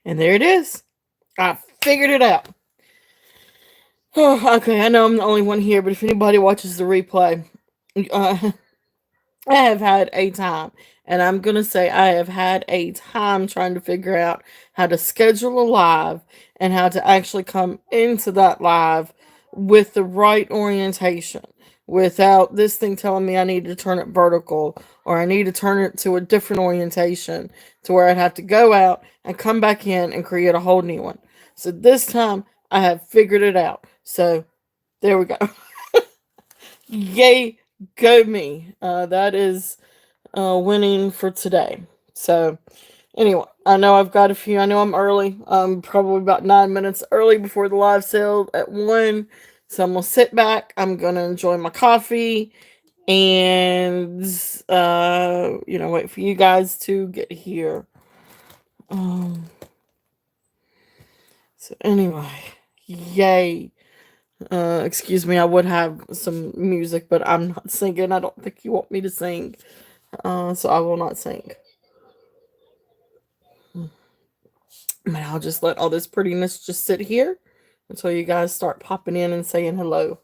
And there it is. I figured it out. Oh, okay, I know I'm the only one here, but if anybody watches the replay, uh, I have had a time, and I'm gonna say I have had a time trying to figure out how to schedule a live and how to actually come into that live with the right orientation without this thing telling me I need to turn it vertical or I need to turn it to a different orientation to where I'd have to go out and come back in and create a whole new one. So this time I have figured it out. So there we go. Yay, go me. That is winning for today. So anyway, I know I've got a few. I know I'm early. I'm probably about 9 minutes early before the live sale at 1. So I'm gonna sit back. I'm gonna enjoy my coffee and wait for you guys to get here. Um. So anyway, yay. Excuse me. I would have some music, but I'm not singing. I don't think you want me to sing. So I will not sing. But I'll just let all this prettiness just sit here until you guys start popping in and saying hello.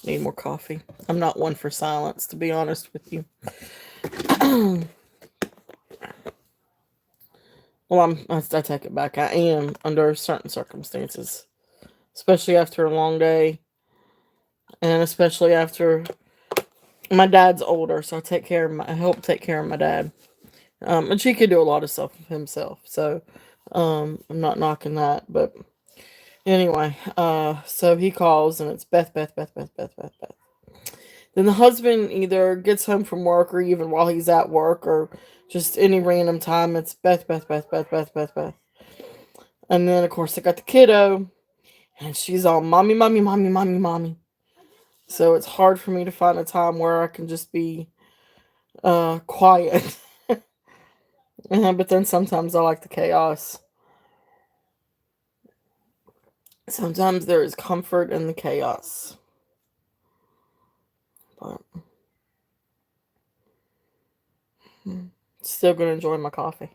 Need more coffee. I'm not one for silence, to be honest with you. Well, I take it back. I am under certain circumstances, especially after a long day, and especially after my dad's older, so I help take care of my dad. And she could do a lot of stuff himself, so I'm not knocking that, but anyway, so he calls and it's Beth, Beth, Beth, Beth, Beth, Beth, Beth. Then the husband either gets home from work or even while he's at work or just any random time, it's Beth, Beth, Beth, Beth, Beth, Beth, Beth. And then, of course, I got the kiddo and she's all mommy, mommy, mommy, mommy, mommy. So it's hard for me to find a time where I can just be quiet. But then sometimes I like the chaos. Sometimes there is comfort in the chaos. But still gonna enjoy my coffee.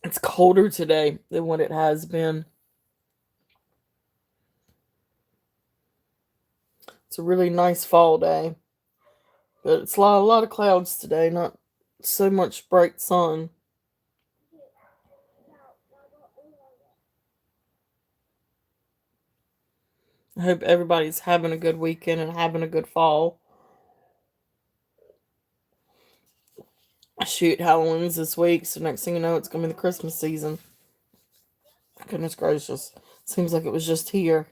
It's colder today than what it has been. It's a really nice fall day, but it's a lot of clouds today, not so much bright sun. I hope everybody's having a good weekend and having a good fall. Shoot, Halloween's this week, so next thing you know, it's gonna be the Christmas season. Goodness gracious. Seems like it was just here.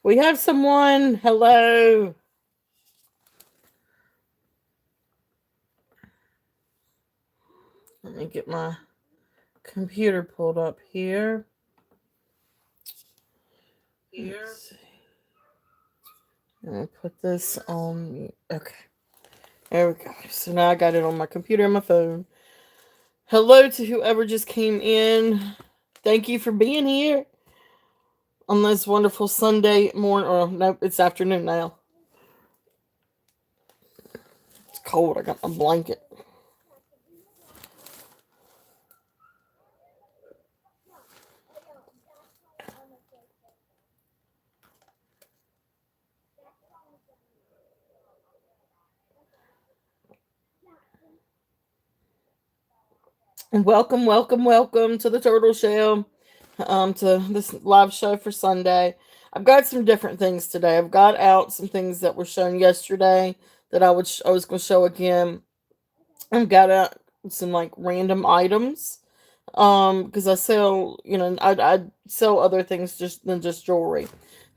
We have someone. Hello. Let me get my computer pulled up here. Let's see. Let me put this on. Okay. There we go. So now I got it on my computer and my phone. Hello to whoever just came in. Thank you for being here on this wonderful Sunday morning. Or no, it's afternoon now. It's cold. I got my blanket. And welcome, welcome, welcome to the Turtle Shell. To this live show for Sunday. I've got some different things today. I've got out some things that were shown yesterday that I was going to show again. I've got out some like random items. Because I sell, I sell other things just than just jewelry.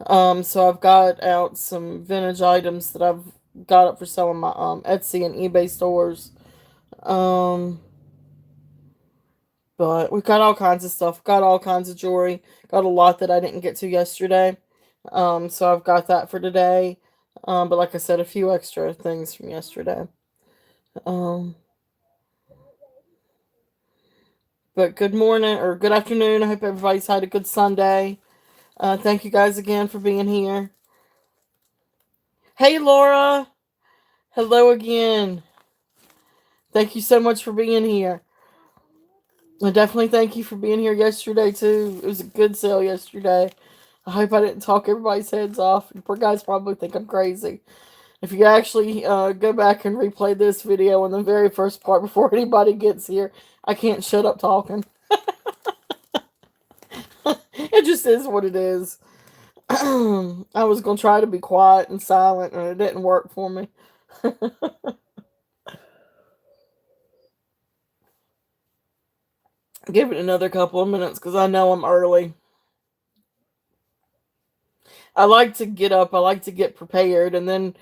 So I've got out some vintage items that I've got up for selling my Etsy and eBay stores. But we've got all kinds of stuff. Got all kinds of jewelry. Got a lot that I didn't get to yesterday. So I've got that for today. But like I said, a few extra things from yesterday. Um, but good morning or good afternoon. I hope everybody's had a good Sunday. Thank you guys again for being here. Hey, Laura. Hello again. Thank you so much for being here. I definitely thank you for being here yesterday, too. It was a good sale yesterday. I hope I didn't talk everybody's heads off. Poor guys probably think I'm crazy. If you actually go back and replay this video in the very first part before anybody gets here, I can't shut up talking. It just is what it is. I was going to try to be quiet and silent, and it didn't work for me. Give it another couple of minutes because I know I'm early. I like to get up, I like to get prepared, and then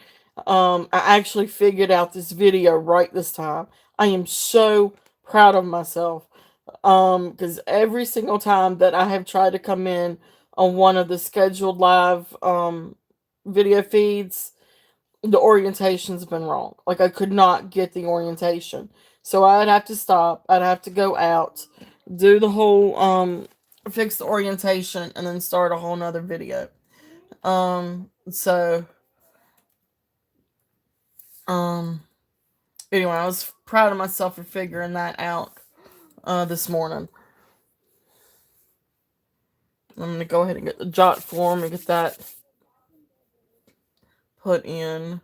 I actually figured out this video right this time. I am so proud of myself because every single time that I have tried to come in on one of the scheduled live video feeds, the orientation's been wrong. Like I could not get the orientation. So I'd have to stop. I'd have to go out, do the whole fix the orientation and then start a whole nother video. So um anyway, I was proud of myself for figuring that out this morning. I'm going to go ahead and get the jot form and get that put in.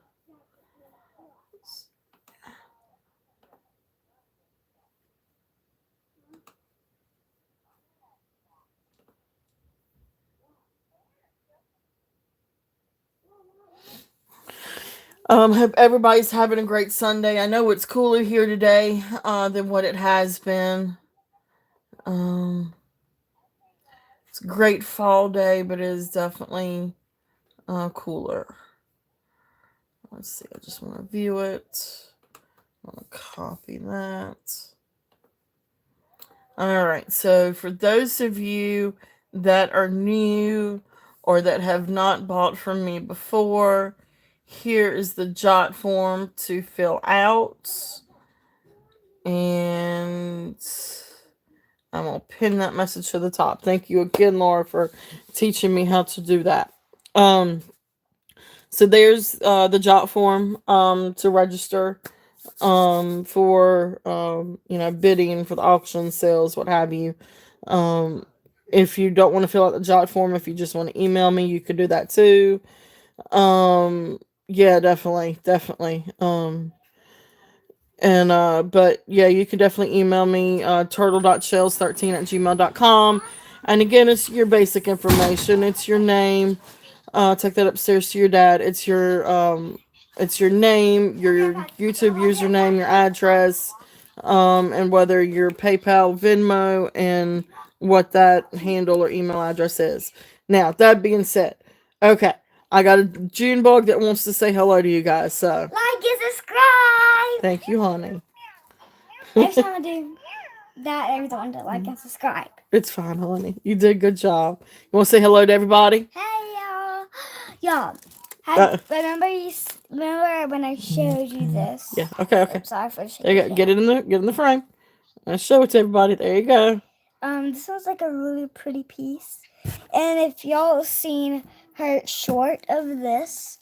Hope everybody's having a great Sunday. I know it's cooler here today than what it has been. It's a great fall day, but it is definitely cooler. Let's see. I just want to view it. I want to copy that. All right. So for those of you that are new or that have not bought from me before, here is the jot form to fill out. And I'm going to pin that message to the top. Thank you again, Laura, for teaching me how to do that. So there's the jot form to register for bidding for the auction, sales, what have you. If you don't want to fill out the jot form, if you just want to email me, you could do that too. Yeah, definitely. But yeah, you can definitely email me turtle.shells13@gmail.com. And again, it's your basic information. It's your name. Take that upstairs to your dad. It's your name, your YouTube username, your address, and whether your PayPal, Venmo, and what that handle or email address is. Now, that being said, okay, I got a June bug that wants to say hello to you guys. So like and subscribe. Thank you, honey. Every time I do that, everyone to like and subscribe. It's fine, honey. You did a good job. You want to say hello to everybody? Hey y'all. Remember when I showed you this? Yeah. Okay. Sorry for There you go. Get it in the frame. And show it to everybody. There you go. This was like a really pretty piece. And if y'all seen her short of this,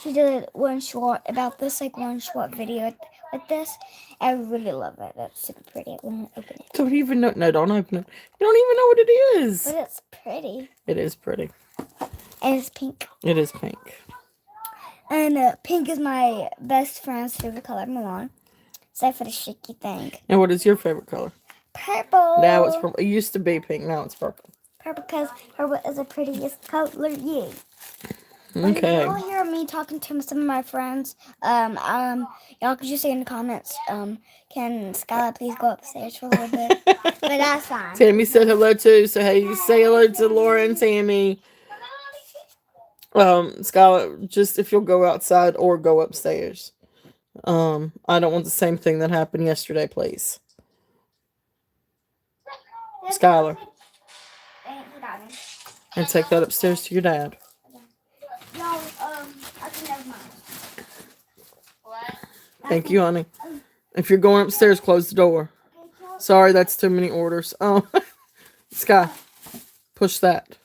she did one short about this, like one short video with this. I really love it. That's super pretty. I'm gonna open it. Don't even know. No, don't open it. You don't even know what it is. But it's pretty. It is pretty. And it's pink. It is pink. And pink is my best friend's favorite color, Milan. Except for the shaky thing. And what is your favorite color? Purple. Now it's purple. It used to be pink. Now it's purple. Purple because purple is the prettiest color. Yeah. Okay. Y'all hear me talking to some of my friends. Y'all could just say in the comments, can Skylar please go upstairs for a little bit? But that's fine. Tammy said hello too. So hey, say hello to Laura and Tammy. Skylar, just if you'll go outside or go upstairs. I don't want the same thing that happened yesterday, please. Skylar, He got me. and take that upstairs to your dad. No, okay, never mind. Thank you, honey. If you're going upstairs, close the door. Sorry, that's too many orders. Oh, Sky, push that.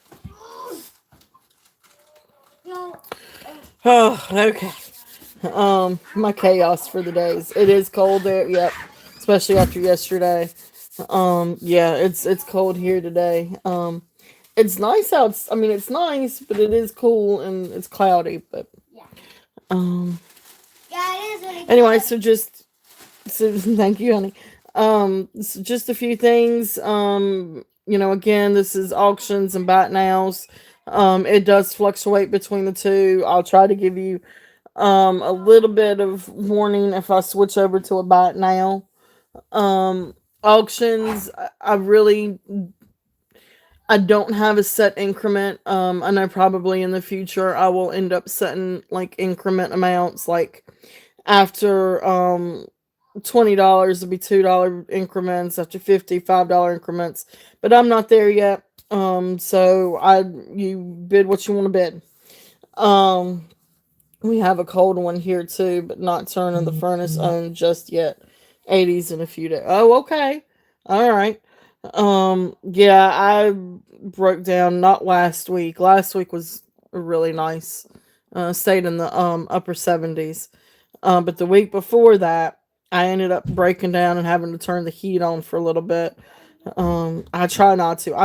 No, Oh, okay. My chaos for the days. It is cold there. Yep, especially after yesterday. Yeah, it's cold here today. It's nice out. I mean, it's nice, but it is cool and it's cloudy. But yeah. um, Yeah, it is really anyway, good. so thank you, honey. So just a few things. Again, this is auctions and bat nows. It does fluctuate between the two. I'll try to give you a little bit of warning if I switch over to a bat now. Auctions, I don't have a set increment. I know probably in the future I will end up setting like increment amounts, like after $20 will be $2 increments, after 50 $5 increments, but I'm not there yet. So you bid what you want to bid. um we have a cold one here too, but not turning the furnace on just yet. 80s in a few days. Oh, okay. All right. Yeah, I broke down not last week. Last week was really nice. Stayed in the upper 70s. But the week before that, I ended up breaking down and having to turn the heat on for a little bit. I try not to.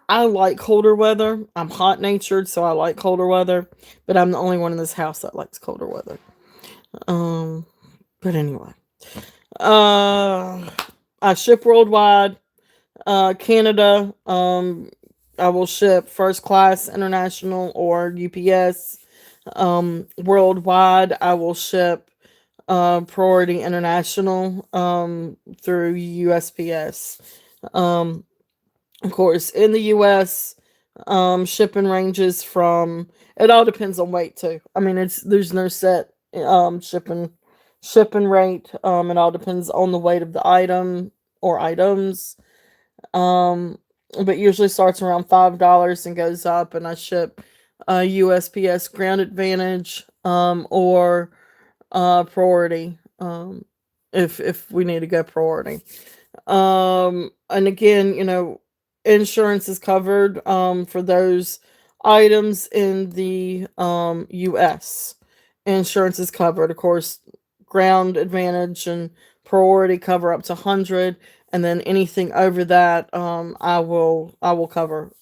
I like colder weather. I'm hot natured, so I like colder weather, but I'm the only one in this house that likes colder weather. But anyway, I ship worldwide. Canada, I will ship first class international or UPS. Worldwide, I will ship priority international through USPS. Um, of course, in the US, shipping ranges from, it all depends on weight too. I mean, there's no set shipping rate. It all depends on the weight of the item or items. Um, but usually starts around $5 and goes up, and I ship USPS Ground Advantage or priority if we need to go priority. And again, insurance is covered for those items in the US. Insurance is covered. Of course, Ground Advantage and priority cover up to 100, and then anything over that I will cover.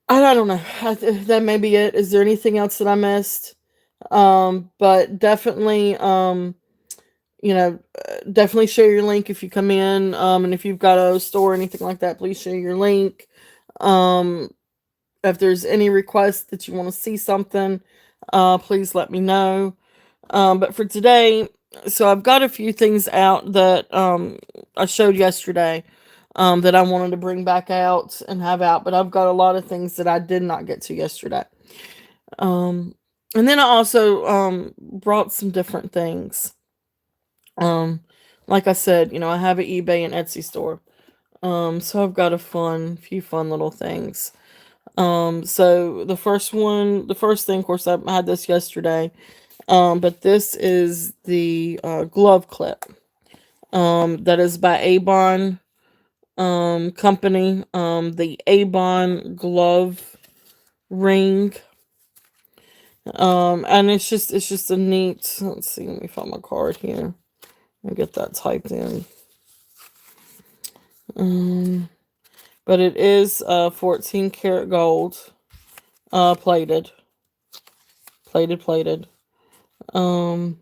I don't know. That may be it. Is there anything else that I missed? But definitely, definitely share your link if you come in. And if you've got a store or anything like that, please share your link. Um, if there's any requests that you want to see something, please let me know. But for today, so I've got a few things out that I showed yesterday that I wanted to bring back out and have out, but I've got a lot of things that I did not get to yesterday. Um, and then I also brought some different things. Um, like I said, I have an eBay and Etsy store. So I've got few fun little things. So the first thing, of course, I had this yesterday. But this is the glove clip. That is by Avon company. The Avon glove ring. And it's just a neat. Let's see. Let me find my card here and get that typed in. But it is 14 karat gold, plated. Um,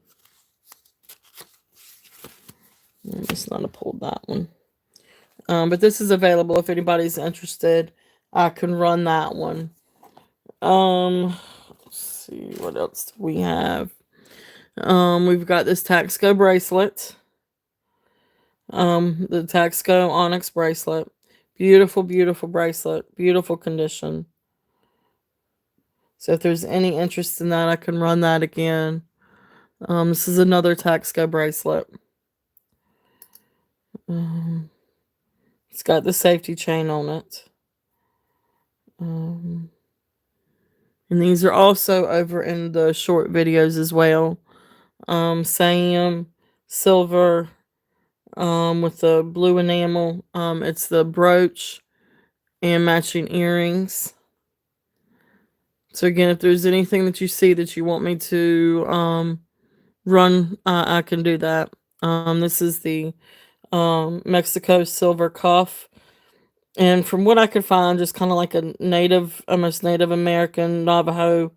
I just not have pulled that one. But this is available if anybody's interested. I can run that one. Let's see what else do we have. We've got this Taxco bracelet. The Taxco Onyx bracelet. Beautiful, beautiful bracelet. Beautiful condition. So if there's any interest in that, I can run that again. This is another Taxco bracelet. It's got the safety chain on it. And these are also over in the short videos as well. Same silver with the blue enamel. It's the brooch and matching earrings. So again, if there's anything that you see that you want me to run, I can do that. This is the Mexico silver cuff. And from what I could find, just kind of like a native, almost Native American Navajo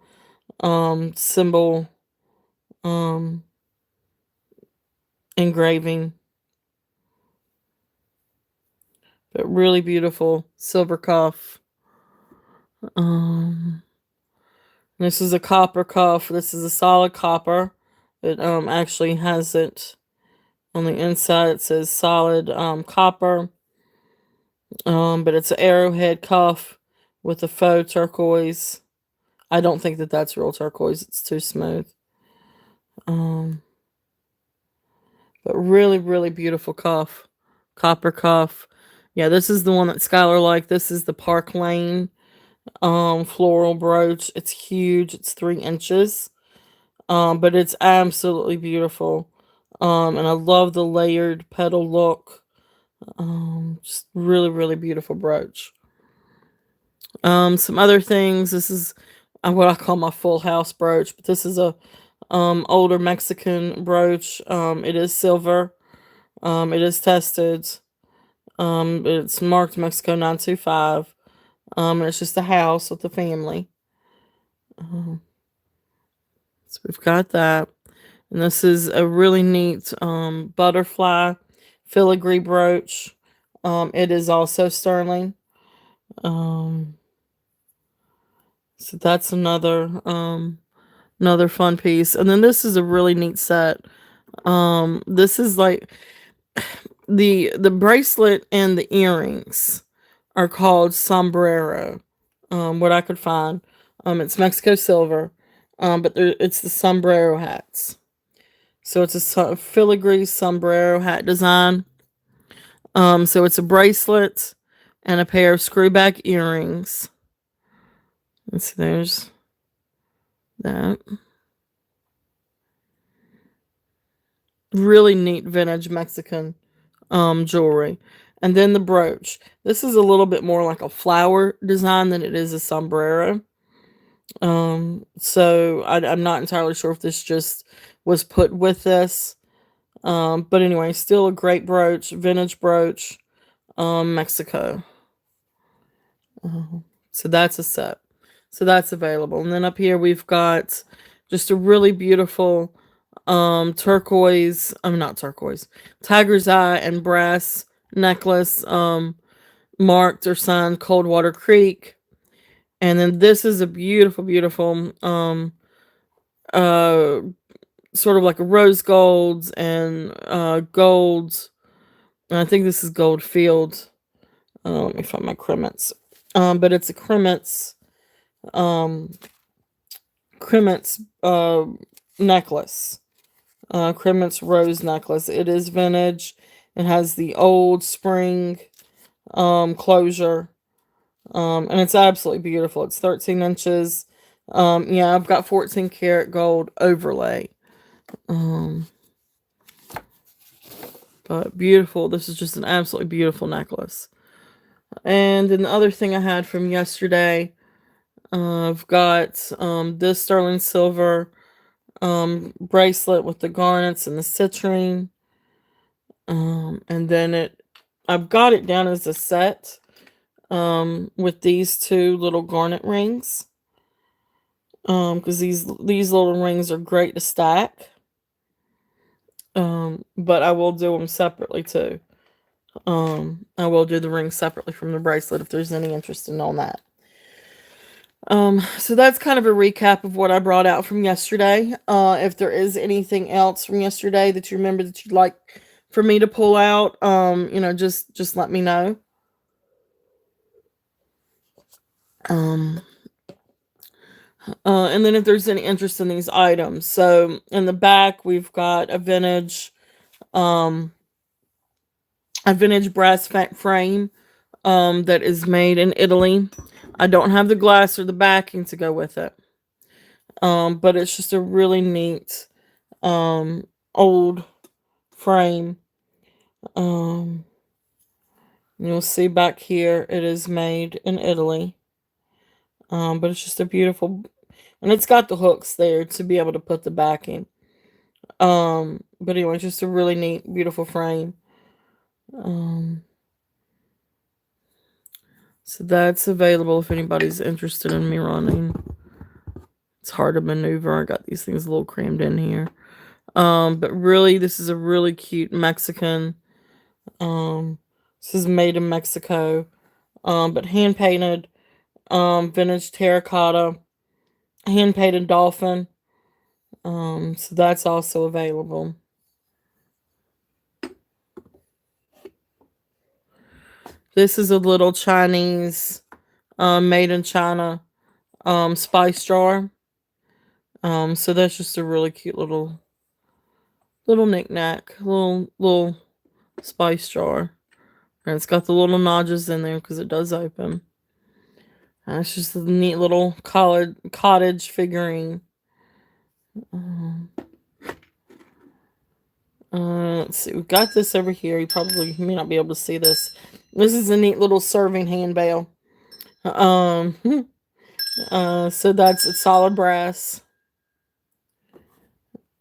symbol engraving. But really beautiful silver cuff. This is a copper cuff. This is a solid copper. It actually has it on the inside. It says solid copper. But it's an arrowhead cuff with a faux turquoise. I don't think that that's real turquoise. It's too smooth. But really, really beautiful cuff. Copper cuff. Yeah, this is the one that Skylar liked. This is the Park Lane floral brooch. It's huge. It's 3 inches. But it's absolutely beautiful. And I love the layered petal look. Just really, really beautiful brooch. Some other things. This is what I call my full house brooch, but this is a older Mexican brooch. It is silver. It is tested. It's marked Mexico 925. And it's just a house with a family. So we've got that. And this is a really neat butterfly filigree brooch. It is also sterling. So that's another fun piece. And then this is a really neat set. This is like the bracelet and the earrings are called sombrero. What I could find. It's Mexico silver. But it's the sombrero hats. So it's a filigree sombrero hat design. So it's a bracelet and a pair of screwback earrings. Let's see, there's that. Really neat vintage Mexican jewelry. And then the brooch. This is a little bit more like a flower design than it is a sombrero. So I'm not entirely sure if this just was put with this. But anyway, still a great brooch, vintage brooch, Mexico. So that's a set. So that's available. And then up here we've got just a really beautiful turquoise, not turquoise, tiger's eye and brass necklace, marked or signed Coldwater Creek. And then this is a beautiful, beautiful sort of like a rose golds and golds. And I think this is gold field. Let me find my crements. But it's a crements necklace. Crements rose necklace. It is vintage. It has the old spring closure. And it's absolutely beautiful. It's 13 inches. Yeah, I've got 14 karat gold overlay. But beautiful. This is just an absolutely beautiful necklace. And then the other thing I had from yesterday, I've got this sterling silver bracelet with the garnets and the citrine. And then I've got it down as a set with these 2 little garnet rings. Because these little rings are great to stack. But I will do them separately too. I will do the ring separately from the bracelet if there's any interest in on that. So that's kind of a recap of what I brought out from yesterday. If there is anything else from yesterday that you remember that you'd like for me to pull out, just let me know. And then if there's any interest in these items, so in the back we've got um a vintage brass frame that is made in Italy. I don't have the glass or the backing to go with it. But it's just a really neat old frame. Um you'll see back here it is made in Italy. But it's just a beautiful, and it's got the hooks there to be able to put the backing. But anyway, just a really neat, beautiful frame. Um, so that's available if anybody's interested in me running. It's hard to maneuver. I got these things a little crammed in here. But really, this is a really cute Mexican. This is made in Mexico. But hand painted, vintage terracotta, hand painted dolphin. So that's also available. This is a little Chinese, made in China, spice jar. So that's just a really cute little knickknack, little spice jar, and it's got the little notches in there because it does open. And it's just a neat little cottage figurine. Um, let's see, we've got this over here. You may not be able to see this. This is a neat little serving handbell. Um, so that's it's solid brass.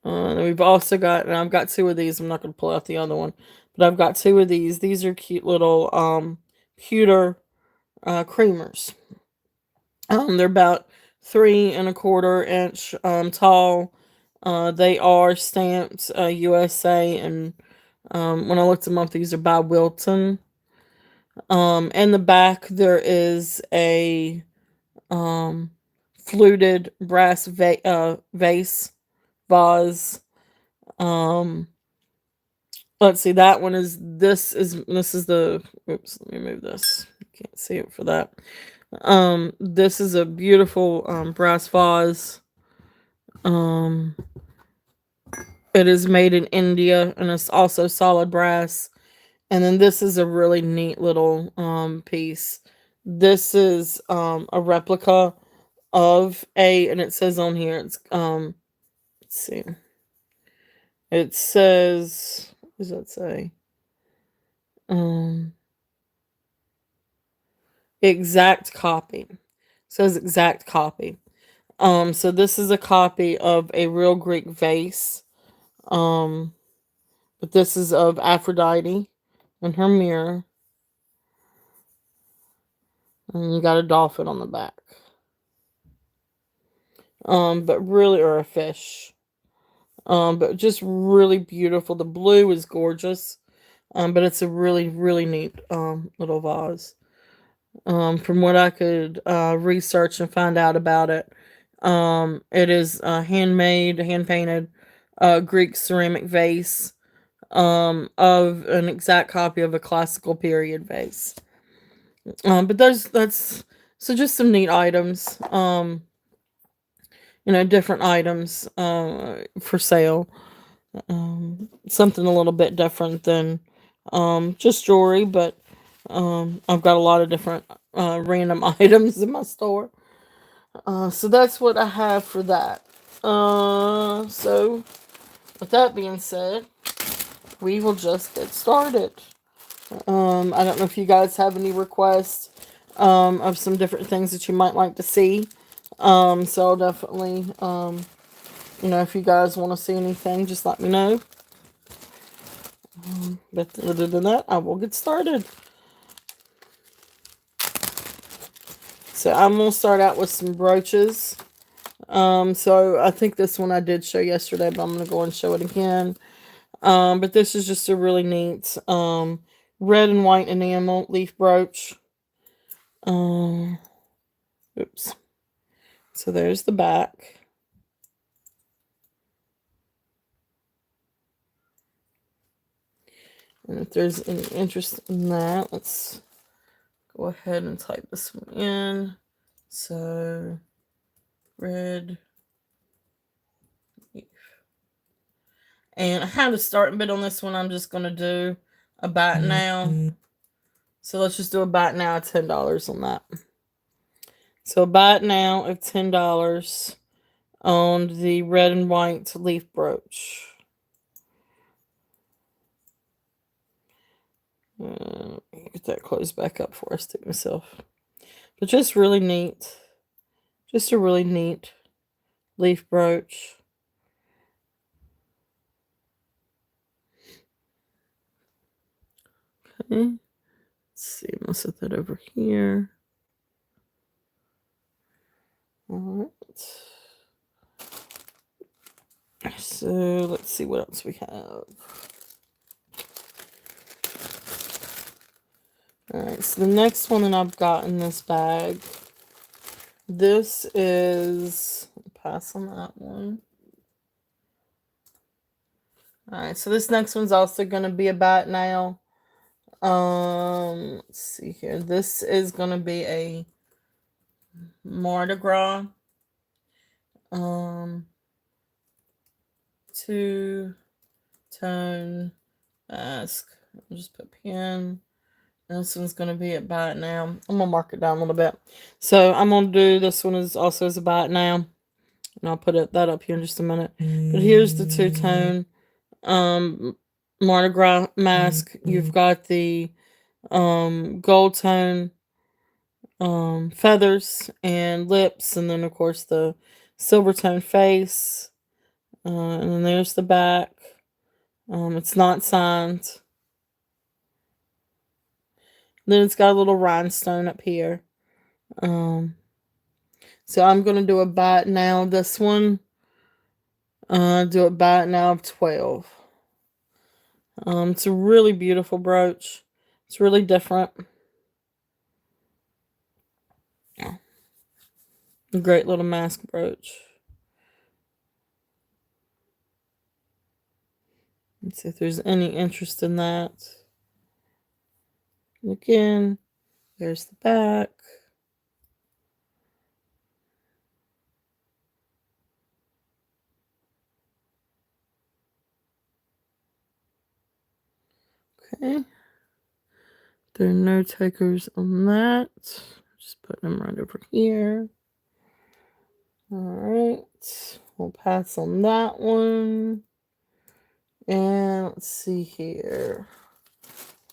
And we've also got, and I've got two of these. I'm not going to pull out the other one, but I've got two of these. These are cute little pewter creamers. They're about 3¼ inch tall. They are stamped USA, and when I looked them up, these are by Wilton. In the back there is a fluted brass vase. Um, let's see. That one is this is the. Oops, let me move this. You can't see it for that. This is a beautiful brass vase. Um, it is made in India and it's also solid brass. And then this is a really neat little piece. This is a replica of and it says on here it's let's see. It says, what does that say? Exact copy. It says exact copy. So this is a copy of a real Greek vase. But this is of Aphrodite and her mirror. And you got a dolphin on the back. But really, or a fish. But just really beautiful. The blue is gorgeous. But it's a really, really neat little vase. From what I could research and find out about it, it is handmade, hand painted Greek ceramic vase of an exact copy of a classical period vase. But that's so just some neat items. Different items for sale. Something a little bit different than just jewelry, but I've got a lot of different random items in my store. So that's what I have for that. So with that being said, we will just get started. I don't know if you guys have any requests of some different things that you might like to see. So I'll definitely, if you guys want to see anything, just let me know. But other than that, I will get started. So I'm going to start out with some brooches. So I think this one I did show yesterday, but I'm going to go and show it again. But this is just a really neat red and white enamel leaf brooch. Oops. So there's the back. And if there's any interest in that, let's go ahead and type this one in. So red. And I had a starting bid on this one. I'm just going to do a buy it now. So let's just do a buy it now of $10 on that. So buy it now of $10 on the red and white leaf brooch. Get that closed back up before I stick myself. But just really neat. Just a really neat leaf brooch. Okay. Let's see. I'm going to set that over here. All right. So let's see what else we have. Alright, so the next one that I've got in this bag, this is, pass on that one. Alright, so this next one's also going to be a buy it now. Let's see here. This is going to be a Mardi Gras. Two-tone mask. I'll just put pen. This one's going to be at buy it now. I'm going to mark it down a little bit. So I'm going to do this one as also as a buy it now. And I'll put that up here in just a minute. But here's the two-tone Mardi Gras mask. You've got the gold tone feathers and lips. And then, of course, the silver tone face. And then there's the back. It's not signed. Then it's got a little rhinestone up here. So I'm going to do a buy it now. This one, do it buy it now of 12. It's a really beautiful brooch. It's really different. A great little mask brooch. Let's see if there's any interest in that. Again, there's the back. Okay. There are no takers on that. Just putting them right over here. All right. We'll pass on that one. And let's see here.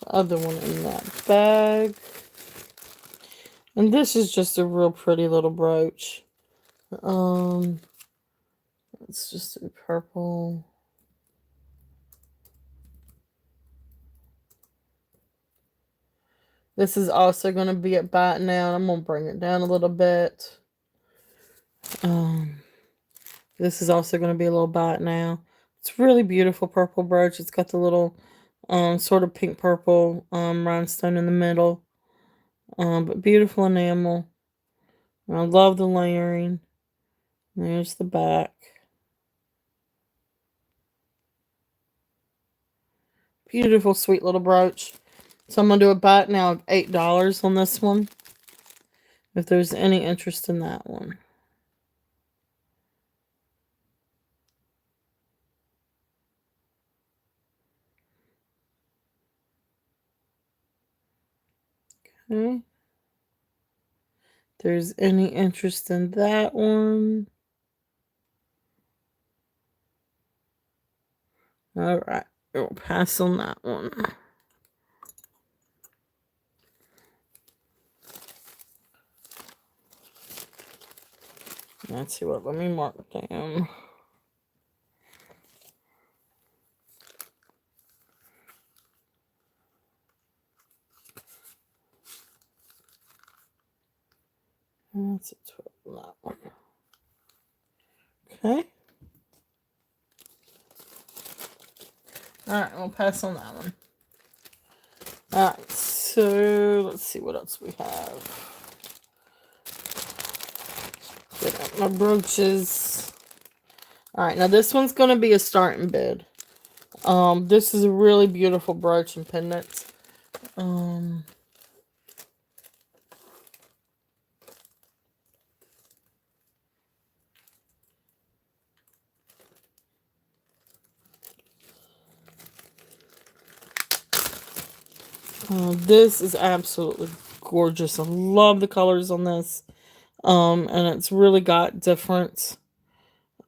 The other one in that bag. And this is just a real pretty little brooch. It's just a purple. This is also going to be at buy it now. I'm going to bring it down a little bit. This is also going to be a little buy it now. It's really beautiful purple brooch. It's got the little sort of pink purple rhinestone in the middle. But beautiful enamel. And I love the layering. There's the back. Beautiful, sweet little brooch. So I'm going to do a buy it now of $8 on this one. If there's any interest in that one. Okay. If there's any interest in that one. All right. We'll pass on that one. Let's see what. Let me mark down. That's a 12 on that one. Okay. Alright, we'll pass on that one. Alright, so let's see what else we have. Get out my brooches. Alright, now this one's going to be a starting bid. This is a really beautiful brooch and pendant. This is absolutely gorgeous. I love the colors on this. And it's really got different,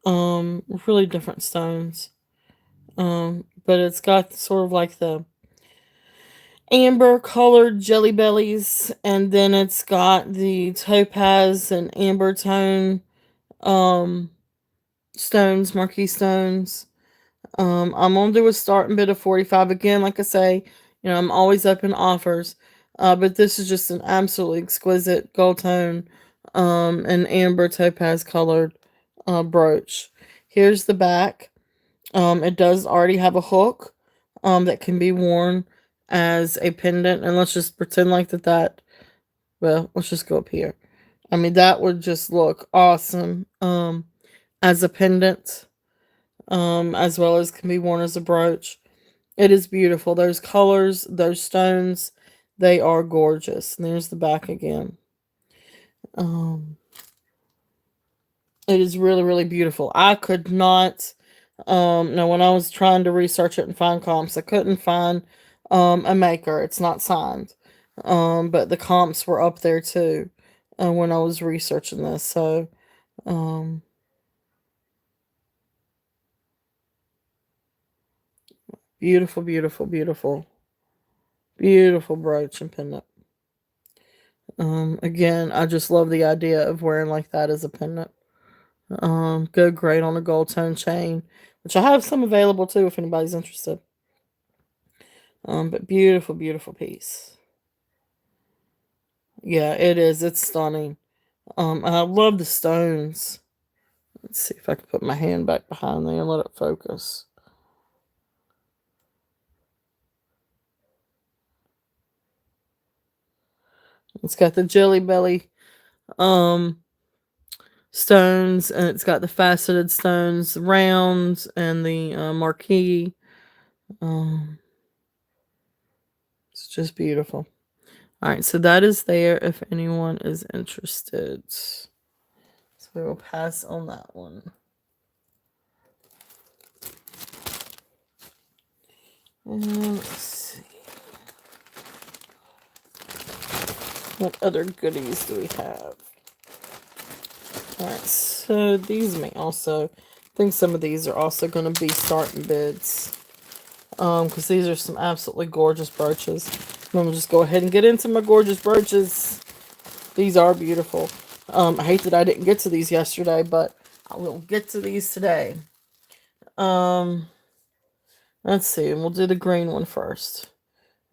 really different stones. But it's got sort of like the amber colored jelly bellies, and then it's got the topaz and amber tone, um, stones, marquee stones. I'm gonna do a starting bid of 45 again. Like I say, I'm always up in offers. But this is just an absolutely exquisite gold tone, and amber topaz colored brooch. Here's the back. It does already have a hook, that can be worn as a pendant, and let's just pretend like that. Well, let's just go up here. I mean, that would just look awesome, as a pendant, as well as can be worn as a brooch. It is beautiful. Those colors, those stones, they are gorgeous. And there's the back again. Um, it is really, really beautiful. I could not, now when I was trying to research it and find comps, I couldn't find a maker. It's not signed. But the comps were up there too, when I was researching this. So, um, beautiful, beautiful, beautiful, beautiful brooch and pendant. Again, I just love the idea of wearing like that as a pendant. Go great on a gold tone chain, which I have some available too if anybody's interested. But beautiful, beautiful piece. Yeah, it is. It's stunning. And I love the stones. Let's see if I can put my hand back behind there and let it focus. It's got the jelly belly um stones, and it's got the faceted stones, rounds, and the marquee. Um, it's just beautiful. All right, so that is there if anyone is interested. So we will pass on that one. And let's see. What other goodies do we have? Alright, so these may also, I think some of these are also going to be starting bids. Because these are some absolutely gorgeous brooches. I'm going to just go ahead and get into my gorgeous brooches. These are beautiful. I hate that I didn't get to these yesterday, but I will get to these today. Let's see, and we'll do the green one first.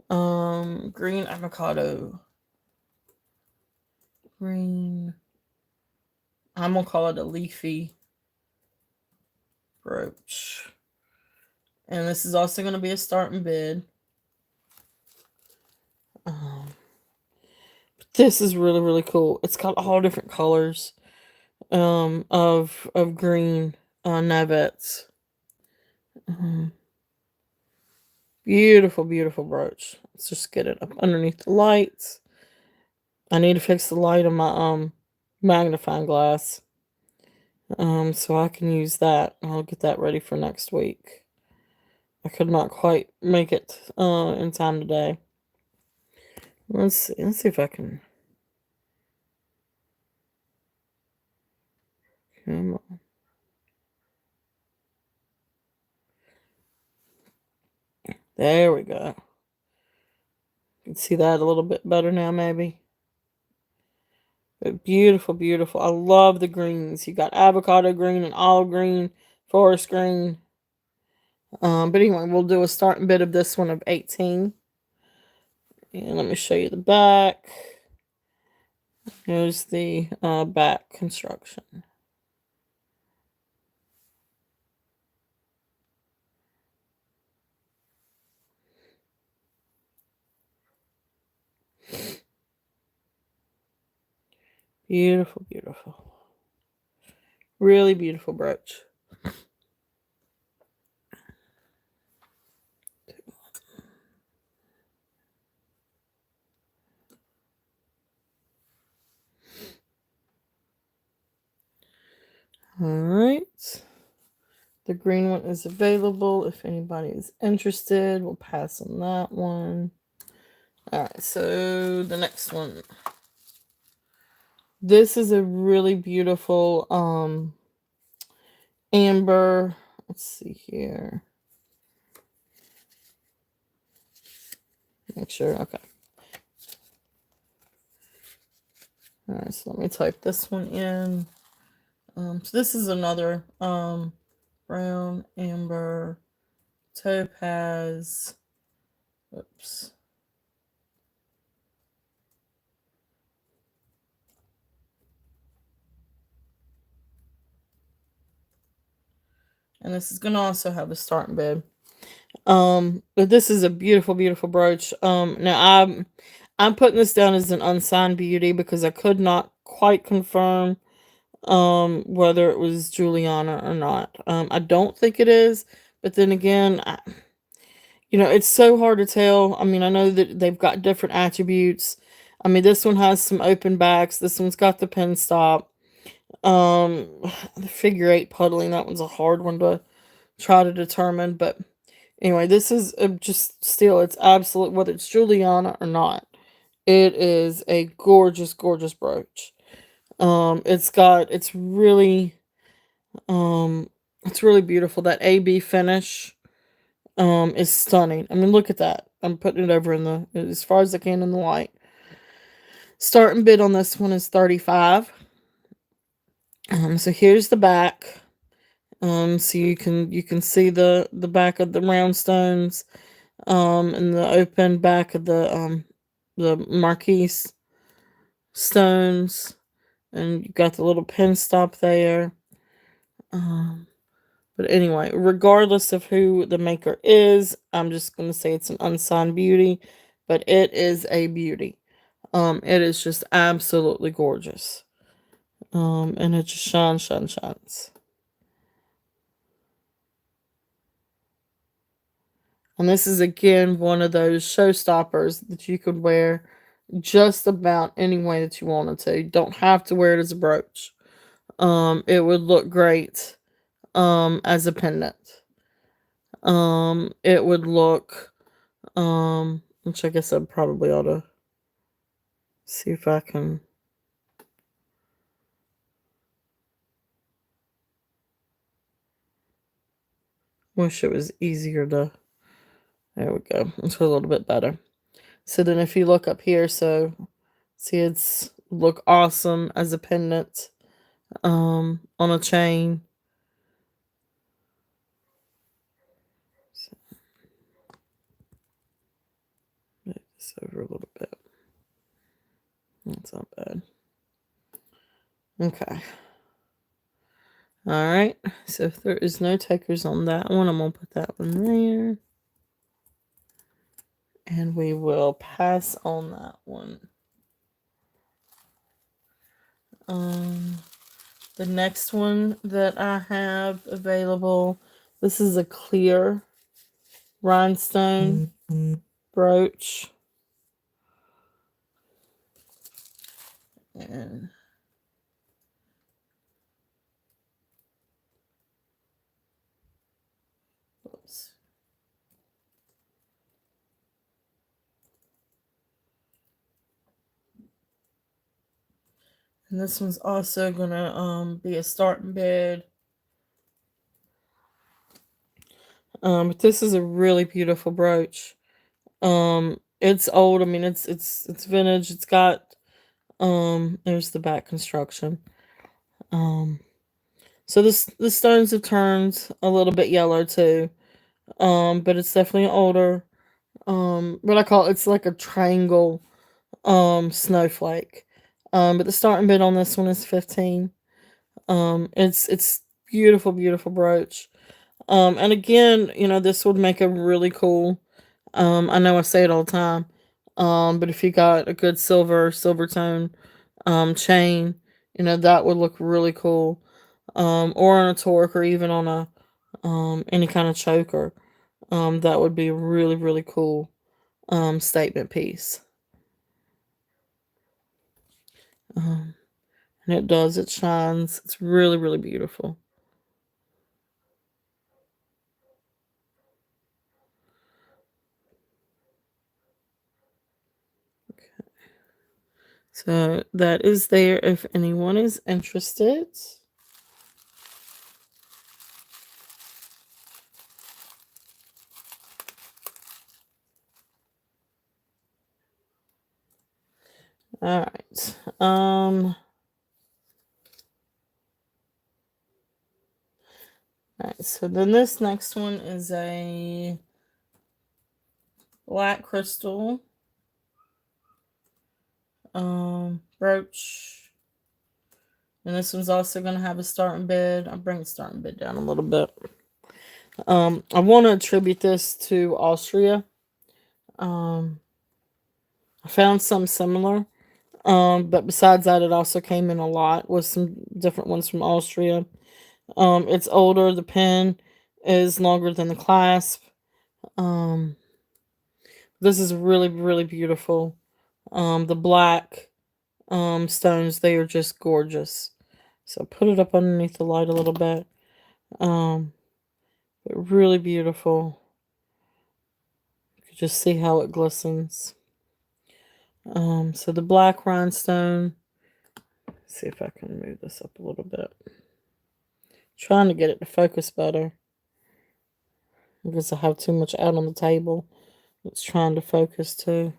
Green avocado. Green. I'm gonna call it a leafy brooch. And this is also gonna be a starting bid. This is really, really cool. It's got all different colors of green navets. Beautiful, beautiful brooch. Let's just get it up underneath the lights. I need to fix the light on my magnifying glass. So I can use that. I'll get that ready for next week. I could not quite make it in time today. Let's see. Let's see if I can. Come on. There we go. You can see that a little bit better now, maybe. But beautiful, beautiful. I love the greens. You got avocado green and olive green, forest green. But anyway, we'll do a starting bid of this one of 18. And let me show you the back. Here's the back construction. Beautiful, beautiful. Really beautiful brooch. All right. The green one is available if anybody is interested. We'll pass on that one. Alright, so the next one. This is a really beautiful amber. Let's see here. Make sure. Okay. Alright, so let me type this one in. So this is another brown, amber, topaz. Oops. And this is gonna also have a starting bid. But this is a beautiful, beautiful brooch. Now I'm putting this down as an unsigned beauty because I could not quite confirm whether it was Juliana or not. I don't think it is, but then again, it's so hard to tell. I mean, I know that they've got different attributes. I mean, this one has some open backs. This one's got the pin stop. Um, the figure eight puddling, that one's a hard one to try to determine. But anyway, this is just still, it's absolute, whether it's Juliana or not. It is a gorgeous, gorgeous brooch. Um, it's really beautiful. That AB finish is stunning. I mean, look at that. I'm putting it over in the as far as I can in the light. Starting bid on this one is 35. So here's the back. So you can see the back of the round stones, and the open back of the marquise stones, and you got the little pin stop there. But anyway, regardless of who the maker is, I'm just going to say it's an unsigned beauty, but it is a beauty. It is just absolutely gorgeous. And it just shines, shines, shines. And this is again one of those showstoppers that you could wear just about any way that you wanted to. You don't have to wear it as a brooch. It would look great as a pendant. It would look which I guess I probably ought to see if I can. Wish it was easier to. There we go. It's a little bit better. So then if you look up here, so see it's look awesome as a pendant on a chain. So, move this over a little bit. That's not bad. Okay. Alright. So if there is no takers on that one, I'm gonna put that one there. And we will pass on that one. The next one that I have available, this is a clear rhinestone brooch. And oops. And this one's also gonna be a starting bid. But this is a really beautiful brooch. It's old. I mean, it's vintage. It's got there's the back construction. So the stones have turned a little bit yellow too. But it's definitely older. What I call it's like a triangle snowflake. But the starting bid on this one is 15. It's beautiful, beautiful brooch. And again, this would make a really cool. I know I say it all the time. But if you got a good silver tone chain, that would look really cool. Or on a torque, or even on a any kind of choker. That would be a really, really cool statement piece. And it shines. It's really, really beautiful. So that is there if anyone is interested. All right. All right. So then this next one is a black crystal brooch. And this one's also going to have a starting bid. I'll bring the starting bid down a little bit. I want to attribute this to Austria. I found some similar. But besides that, it also came in a lot with some different ones from Austria. It's older. The pen is longer than the clasp. Um, this is really, really beautiful. The black stones, they are just gorgeous. So put it up underneath the light a little bit. But really beautiful. You can just see how it glistens. So the black rhinestone. Let's see if I can move this up a little bit. Trying to get it to focus better. Because I have too much out on the table. It's trying to focus too.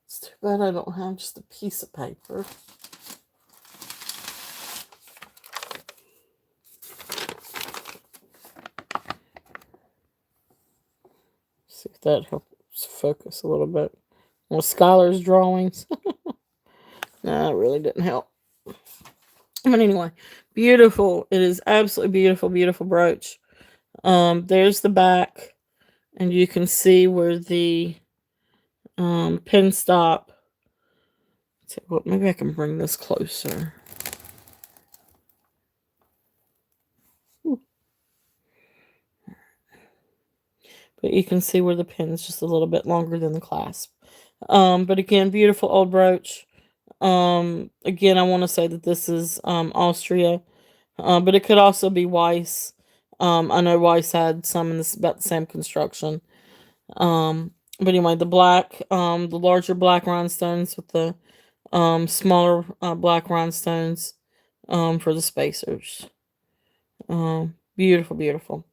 It's too bad I don't have just a piece of paper. See if that helps focus a little bit. Well, Skylar's drawings. Nah, it really didn't help. But anyway, beautiful. It is absolutely beautiful, beautiful brooch. There's the back, and you can see where the pin stop. So, well, maybe I can bring this closer. But you can see where the pin is just a little bit longer than the clasp. But again, beautiful old brooch. Again, I want to say that this is Austria, but it could also be Weiss. I know Weiss had some in this about the same construction. But anyway, the larger black rhinestones with the smaller black rhinestones for the spacers. Beautiful, beautiful.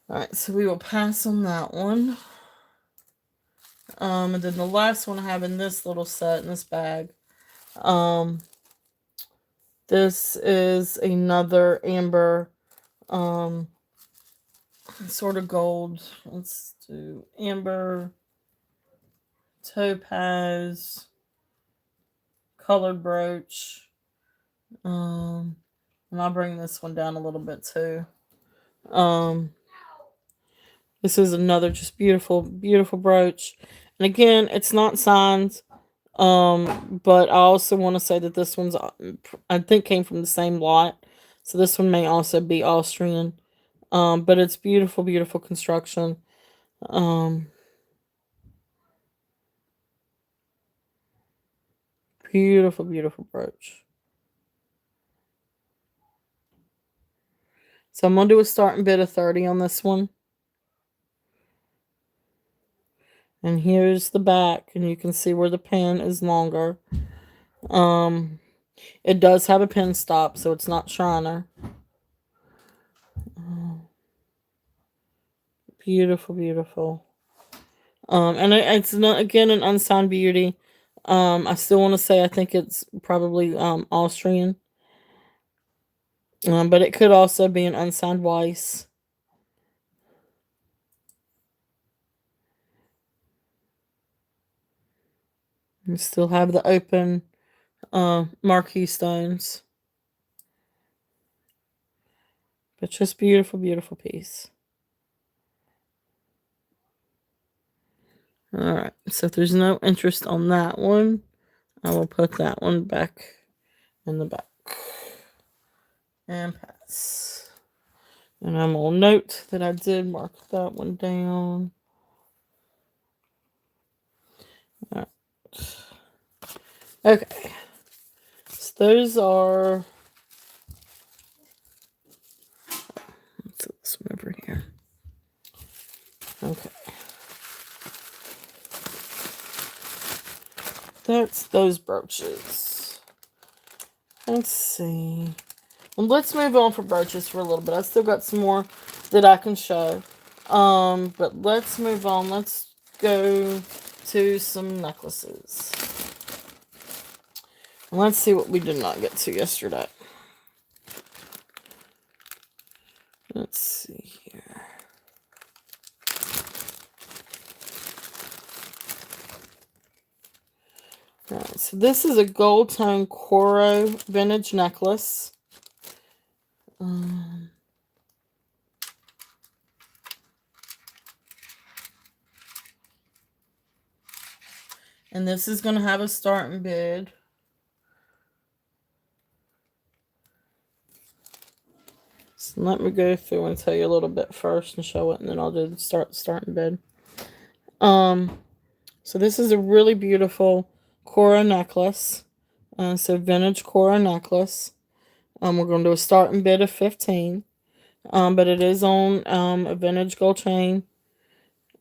All right, so we will pass on that one. And then the last one I have in this little set, in this bag. This is another amber, sort of gold. Let's do amber, topaz, colored brooch. And I'll bring this one down a little bit too. This is another just beautiful, beautiful brooch. And again, it's not signed. But I also want to say that this one's, I think, came from the same lot. So this one may also be Austrian. But it's beautiful, beautiful construction. Beautiful, beautiful brooch. So I'm going to do a starting bid of 30 on this one. And here's the back, and you can see where the pin is longer. It does have a pin stop, so it's not Shriner. Beautiful, beautiful. And it's not, again, an unsigned beauty. I still want to say I think it's probably Austrian. But it could also be an unsigned Weiss. We still have the open marquee stones. But just beautiful, beautiful piece. Alright, so if there's no interest on that one, I will put that one back in the back. And pass. And I'm going to note that I did mark that one down. Alright. Okay. So those are... Let's put this one over here. Okay. that's those brooches. Let's see. Well, let's move on for brooches for a little bit. I still got some more that I can show. But let's move on. Let's go to some necklaces. Let's see what we did not get to yesterday. Let's see here. Alright, so this is a gold tone Coro vintage necklace. And this is going to have a starting bid. So let me go through and tell you a little bit first and show it, and then I'll do the starting bid. So this is a really beautiful Coro necklace. So vintage Coro necklace. We're going to do a starting bid of $15. But it is on a vintage gold chain.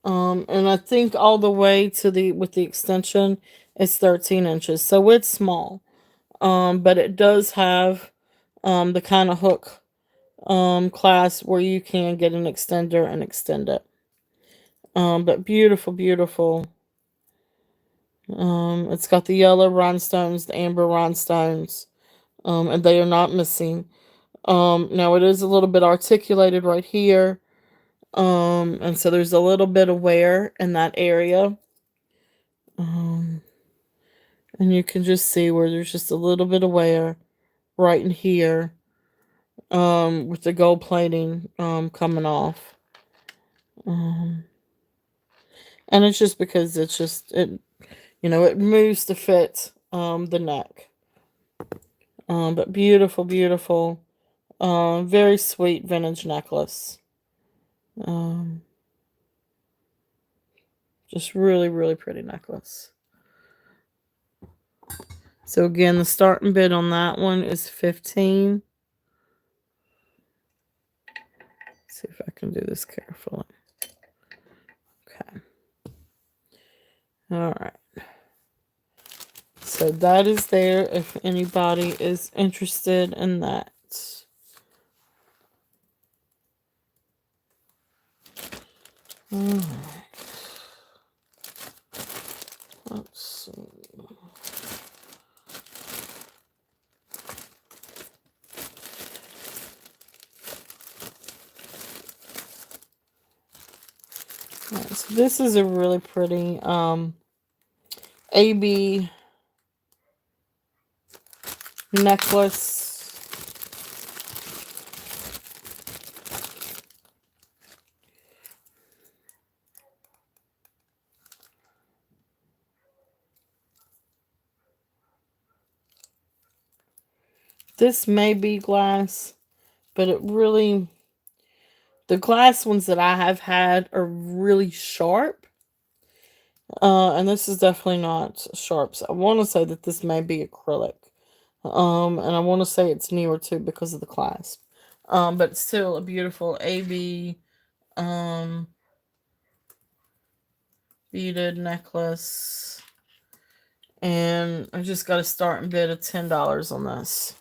And I think all the way to with the extension, it's 13 inches. So it's small. But it does have the kind of hook class where you can get an extender and extend it. But beautiful, beautiful. It's got the yellow rhinestones, the amber rhinestones, and they are not missing. Now it is a little bit articulated right here. And so there's a little bit of wear in that area. And you can just see where there's just a little bit of wear right in here. With the gold plating, coming off. And it's just because it moves to fit, the neck. But beautiful, beautiful, very sweet vintage necklace. Just really, really pretty necklace. So again, the starting bid on that one is $15. Let's see if I can do this carefully. Okay. All right. So that is there if anybody is interested in that. All right. Let's see. All right, so this is a really pretty AB necklace. This may be glass, but the glass ones that I have had are really sharp. And this is definitely not sharp. So I want to say that this may be acrylic. And I want to say it's newer too because of the clasp. But it's still a beautiful AB beaded necklace. And I just got a starting bid of $10 on this.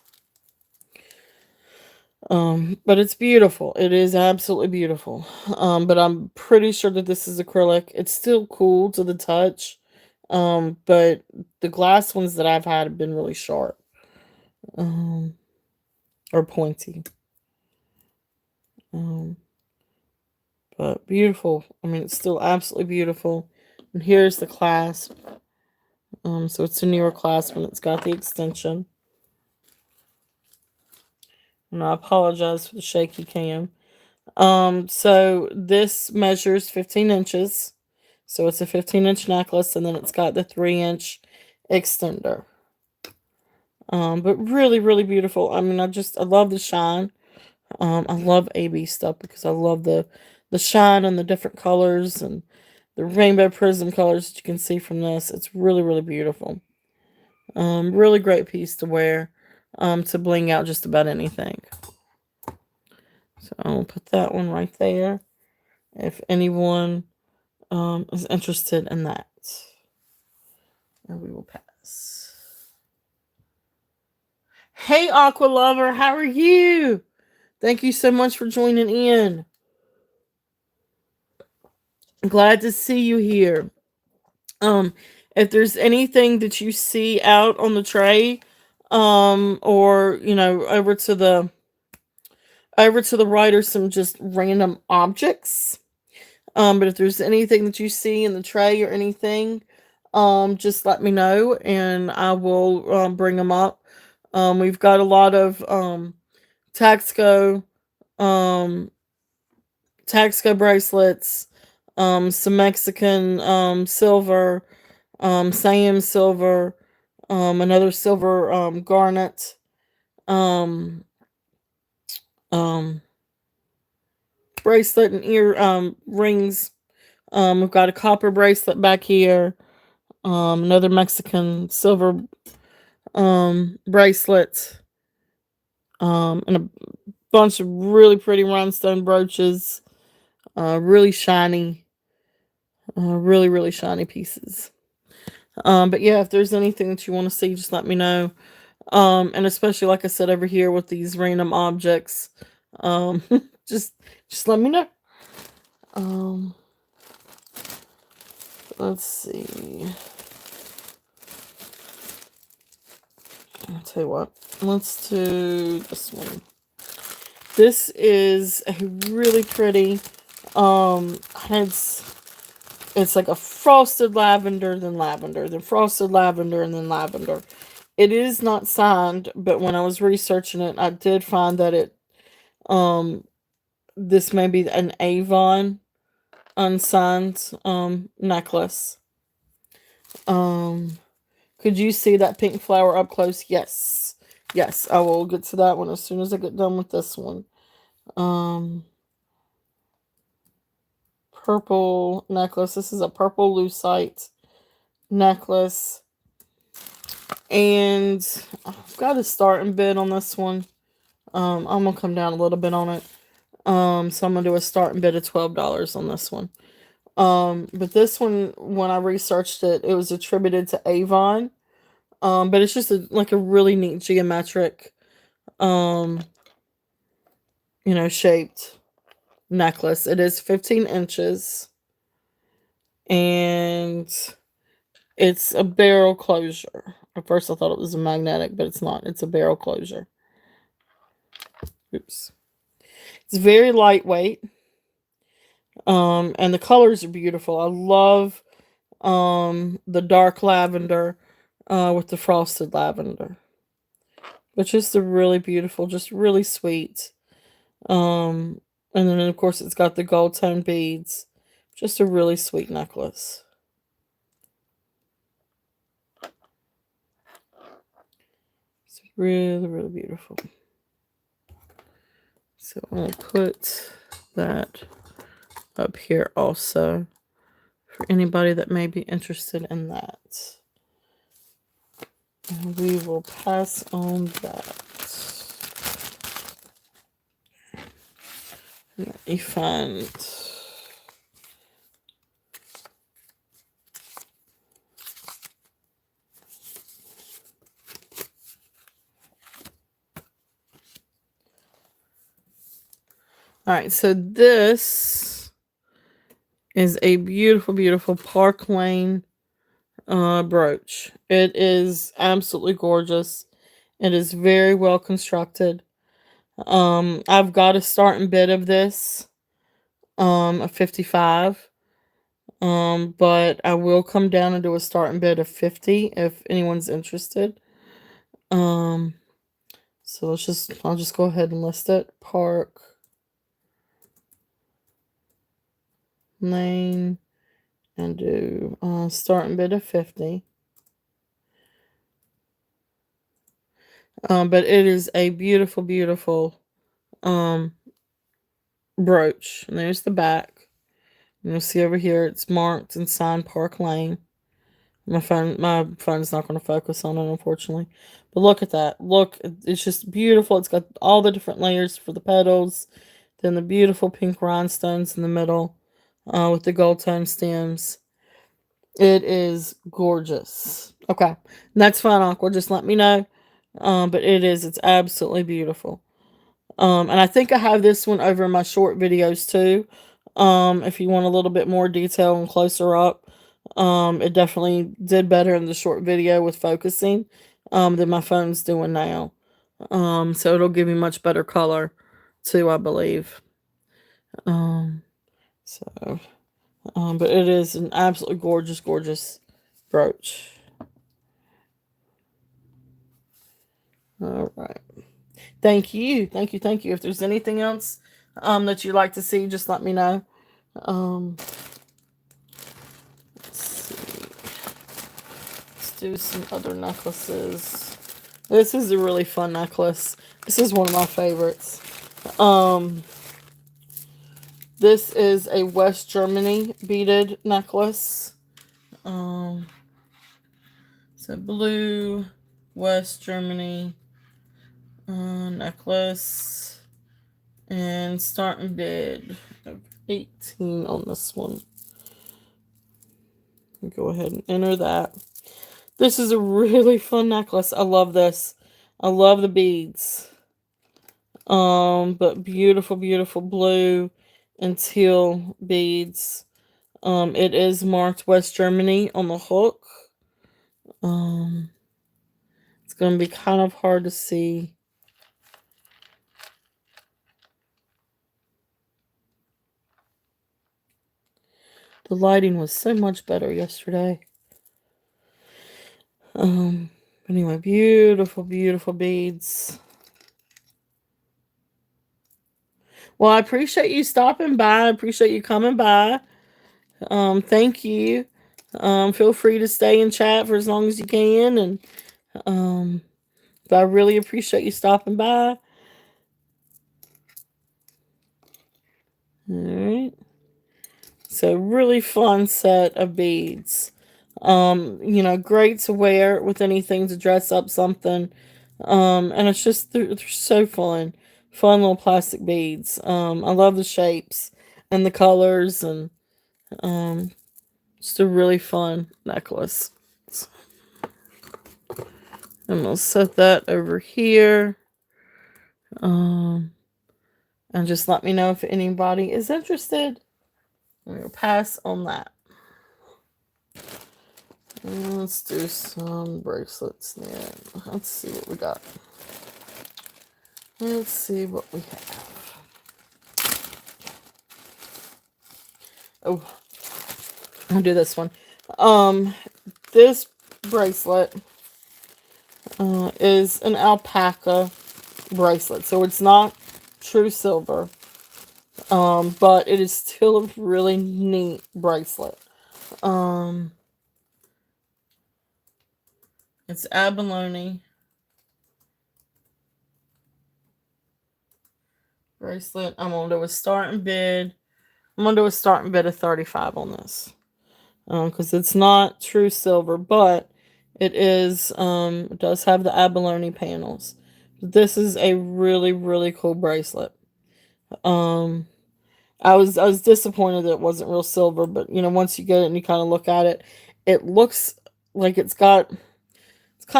But it's beautiful. It is absolutely beautiful. But I'm pretty sure that this is acrylic. It's still cool to the touch. But the glass ones that I've had have been really sharp. Or pointy. But beautiful. I mean, it's still absolutely beautiful. And here's the clasp. So it's a newer clasp and it's got the extension. And I apologize for the shaky cam. So this measures 15 inches. So it's a 15-inch necklace, and then it's got the 3-inch extender. But really, really beautiful. I mean, I love the shine. I love AB stuff because I love the shine and the different colors and the rainbow prism colors that you can see from this. It's really, really beautiful. Really great piece to wear, to bling out just about anything. So I'll put that one right there if anyone is interested in that. And we will pass. this. Hey, Aqua Lover, how are you? Thank you so much for joining in. Glad to see you here. If there's anything that you see out on the tray, or over to the right are some just random objects. But if there's anything that you see in the tray or anything, just let me know and I will bring them up. We've got a lot of Taxco um Taxco bracelets, some Mexican silver, Siam silver, another silver garnet, um, um, bracelet and ear rings. We've got a copper bracelet back here, another Mexican silver bracelet, and a bunch of really pretty rhinestone brooches, really shiny, really, really shiny pieces. But yeah, if there's anything that you want to see, just let me know. And especially like I said over here with these random objects, um, just just let me know. Um, let's see. I'll tell you what. Let's do this one. This is a really pretty. It's like a frosted lavender, then frosted lavender, and then lavender. It is not signed, but when I was researching it, I did find that this may be an Avon unsigned necklace. Could you see that pink flower up close? Yes. Yes, I will get to that one as soon as I get done with this one. Purple necklace. This is a purple lucite necklace. And I've got a starting bid on this one. I'm gonna come down a little bit on it. So I'm gonna do a starting bid of $12 on this one. But this one, when I researched it, it was attributed to Avon. But it's just like a really neat geometric, shaped necklace. It is 15 inches, and it's a barrel closure. At first I thought it was a magnetic, but it's not. It's a barrel closure. Oops. It's very lightweight. And the colors are beautiful. I love the dark lavender with the frosted lavender. Which is the really beautiful, just really sweet. And then of course it's got the gold tone beads. Just a really sweet necklace. It's really, really beautiful. So I'm going to put that up here also for anybody that may be interested in that. And we will pass on that. Let me find... Alright, so this is a beautiful, beautiful Park Lane brooch. It is absolutely gorgeous. It is very well constructed. I've got a starting bid of this, of 55. But I will come down and do a starting bid of 50 if anyone's interested. So I'll just go ahead and list it. Park Lane, and do starting bid of 50. But it is a beautiful, beautiful brooch. And there's the back. And you'll see over here it's marked and signed Park Lane. My phone's not going to focus on it, unfortunately. But look at that. Look, it's just beautiful. It's got all the different layers for the petals. Then the beautiful pink rhinestones in the middle with the gold tone stems. It is gorgeous. Okay. That's fine, Aqua. Just let me know. But it's absolutely beautiful. And I think I have this one over in my short videos too. If you want a little bit more detail and closer up. It definitely did better in the short video with focusing, than my phone's doing now. So it'll give you much better color too, I believe. Um, so, but it is an absolutely gorgeous, gorgeous brooch. All right. Thank you. Thank you. Thank you. If there's anything else that you'd like to see, just let me know. Um, let's see. Let's do some other necklaces. This is a really fun necklace. This is one of my favorites. Um, this is a West Germany beaded necklace. It's a blue West Germany necklace. And starting bid of 18 on this one. Go ahead and enter that. This is a really fun necklace. I love this. I love the beads. But beautiful, beautiful blue and teal beads. It is marked West Germany on the hook. It's going to be kind of hard to see. The lighting was so much better yesterday. Anyway, beautiful, beautiful beads. Well, I appreciate you stopping by. I appreciate you coming by. Thank you. Feel free to stay and chat for as long as you can. And but I really appreciate you stopping by. All right. So really fun set of beads. Great to wear with anything to dress up something. And it's just they're so fun. Fun little plastic beads. I love the shapes and the colors, and just a really fun necklace. And we'll set that over here. And just let me know if anybody is interested. We'll pass on that. Let's do some bracelets now. Let's see what we got. Let's see what we have. Oh, I'll do this one. This bracelet is an alpaca bracelet, so it's not true silver, but it is still a really neat bracelet. It's abalone bracelet. I'm gonna do a starting bid. I'm gonna do a starting bid of 35 on this, because it's not true silver, but it is. It does have the abalone panels. This is a really, really cool bracelet. I was disappointed that it wasn't real silver, but once you get it and you kind of look at it, it looks like it's kind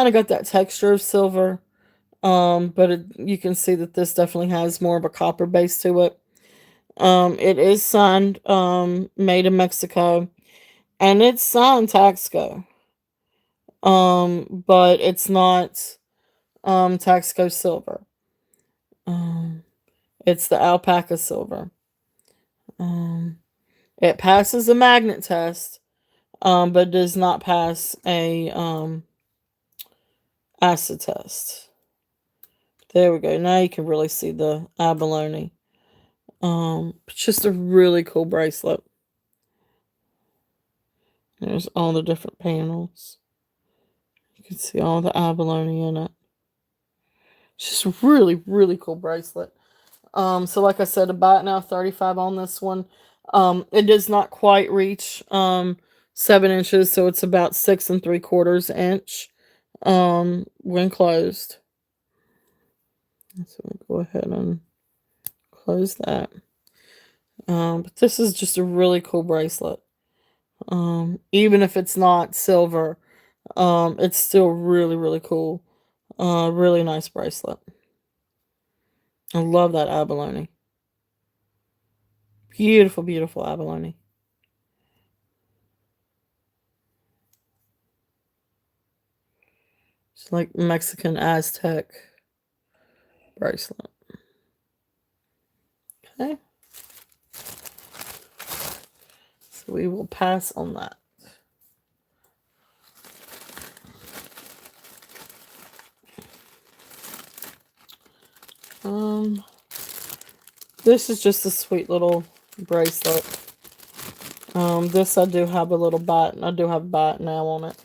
of got that texture of silver. But you can see that this definitely has more of a copper base to it. It is signed, made in Mexico, and it's signed Taxco. But it's not, Taxco silver. It's the alpaca silver. It passes a magnet test, but does not pass a, acid test. There we go. Now you can really see the abalone. It's just a really cool bracelet. There's all the different panels. You can see all the abalone in it. It's just a really, really cool bracelet. So like I said, about now 35 on this one. It does not quite reach 7 inches, so it's about 6 3/4 inch when closed. So we'll go ahead and close that. But this is just a really cool bracelet. Even if it's not silver, it's still really, really cool. Really nice bracelet. I love that abalone. Beautiful, beautiful abalone. It's like Mexican Aztec bracelet. Okay. So we will pass on that. This is just a sweet little bracelet. This I do have a little bite. I do have a bite now on it.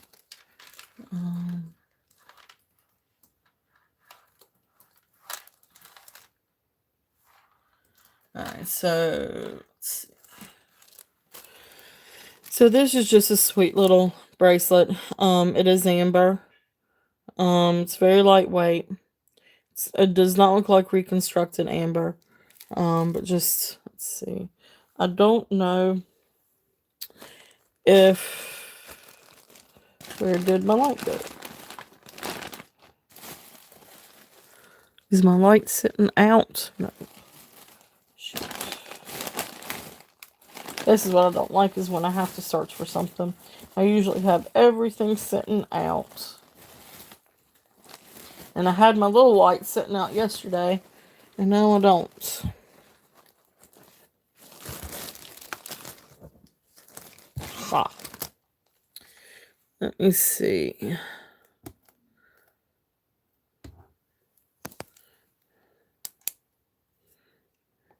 Alright, so let's see. So this is just a sweet little bracelet. It is amber. It's very lightweight. It does not look like reconstructed amber. But just let's see. I don't know if where did my light go? Is my light sitting out? No. Shoot. This is what I don't like, is when I have to search for something. I usually have everything sitting out. And I had my little light sitting out yesterday, and now I don't. Ah. Let me see.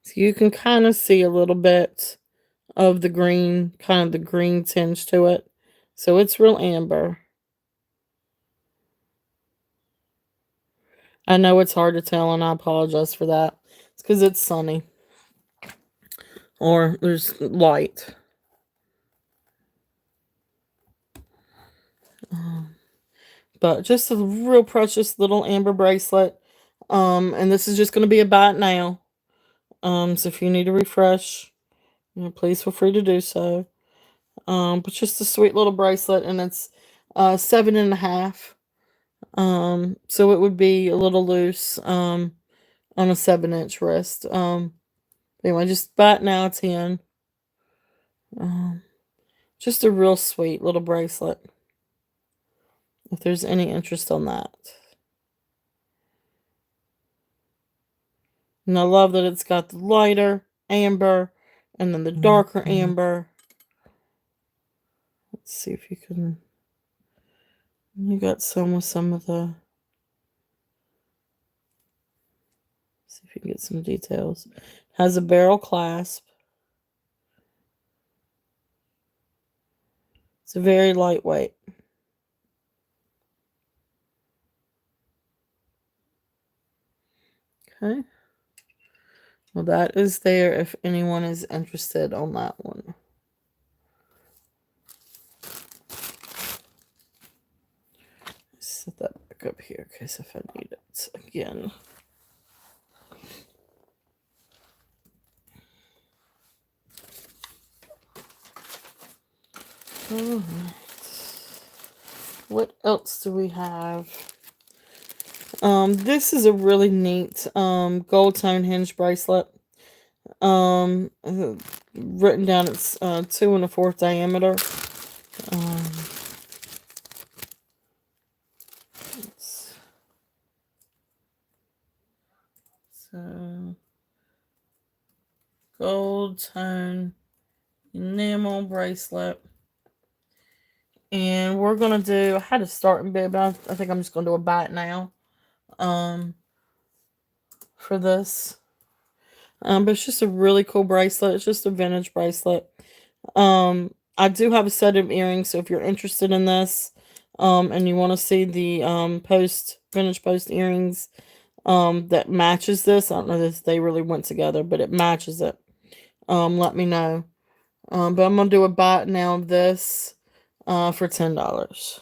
So you can kind of see a little bit of the green, kind of the green tinge to it. So it's real amber. I know it's hard to tell, and I apologize for that. It's because it's sunny. Or there's light. But just a real precious little amber bracelet. And this is just going to be a buy it now. So if you need a refresh, please feel free to do so. But just a sweet little bracelet, and it's 7.5. So it would be a little loose on a 7-inch wrist. Anyway, just buy it now, 10. Just a real sweet little bracelet. If there's any interest on that. And I love that it's got the lighter amber and then the darker amber. Let's see if you can. You got some with some of the. See if you can get some details. Has a barrel clasp. It's very lightweight. Okay. Well, that is there if anyone is interested on that one. Set that back up here in case if I need it again. All right. What else do we have? This is a really neat gold tone hinge bracelet. Written down it's 2 1/4 diameter. So gold tone enamel bracelet. And we're gonna do, I had a starting bid, but I think I'm just gonna do a buy it now. For this. But it's just a really cool bracelet. It's just a vintage bracelet. I do have a set of earrings, so if you're interested in this, and you want to see the vintage post earrings that matches this, I don't know if they really went together, but it matches it. Let me know. But I'm gonna do a buy it now of this for $10.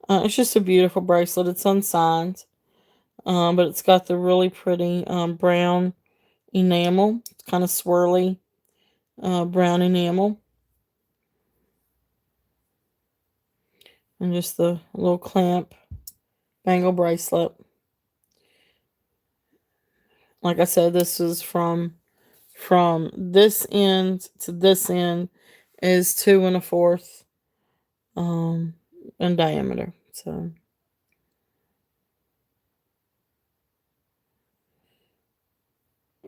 It's just a beautiful bracelet. It's unsigned. But it's got the really pretty brown enamel. It's kind of swirly brown enamel. And just the little clamp bangle bracelet. Like I said, this is from this end to this end is 2 1/4 in diameter. So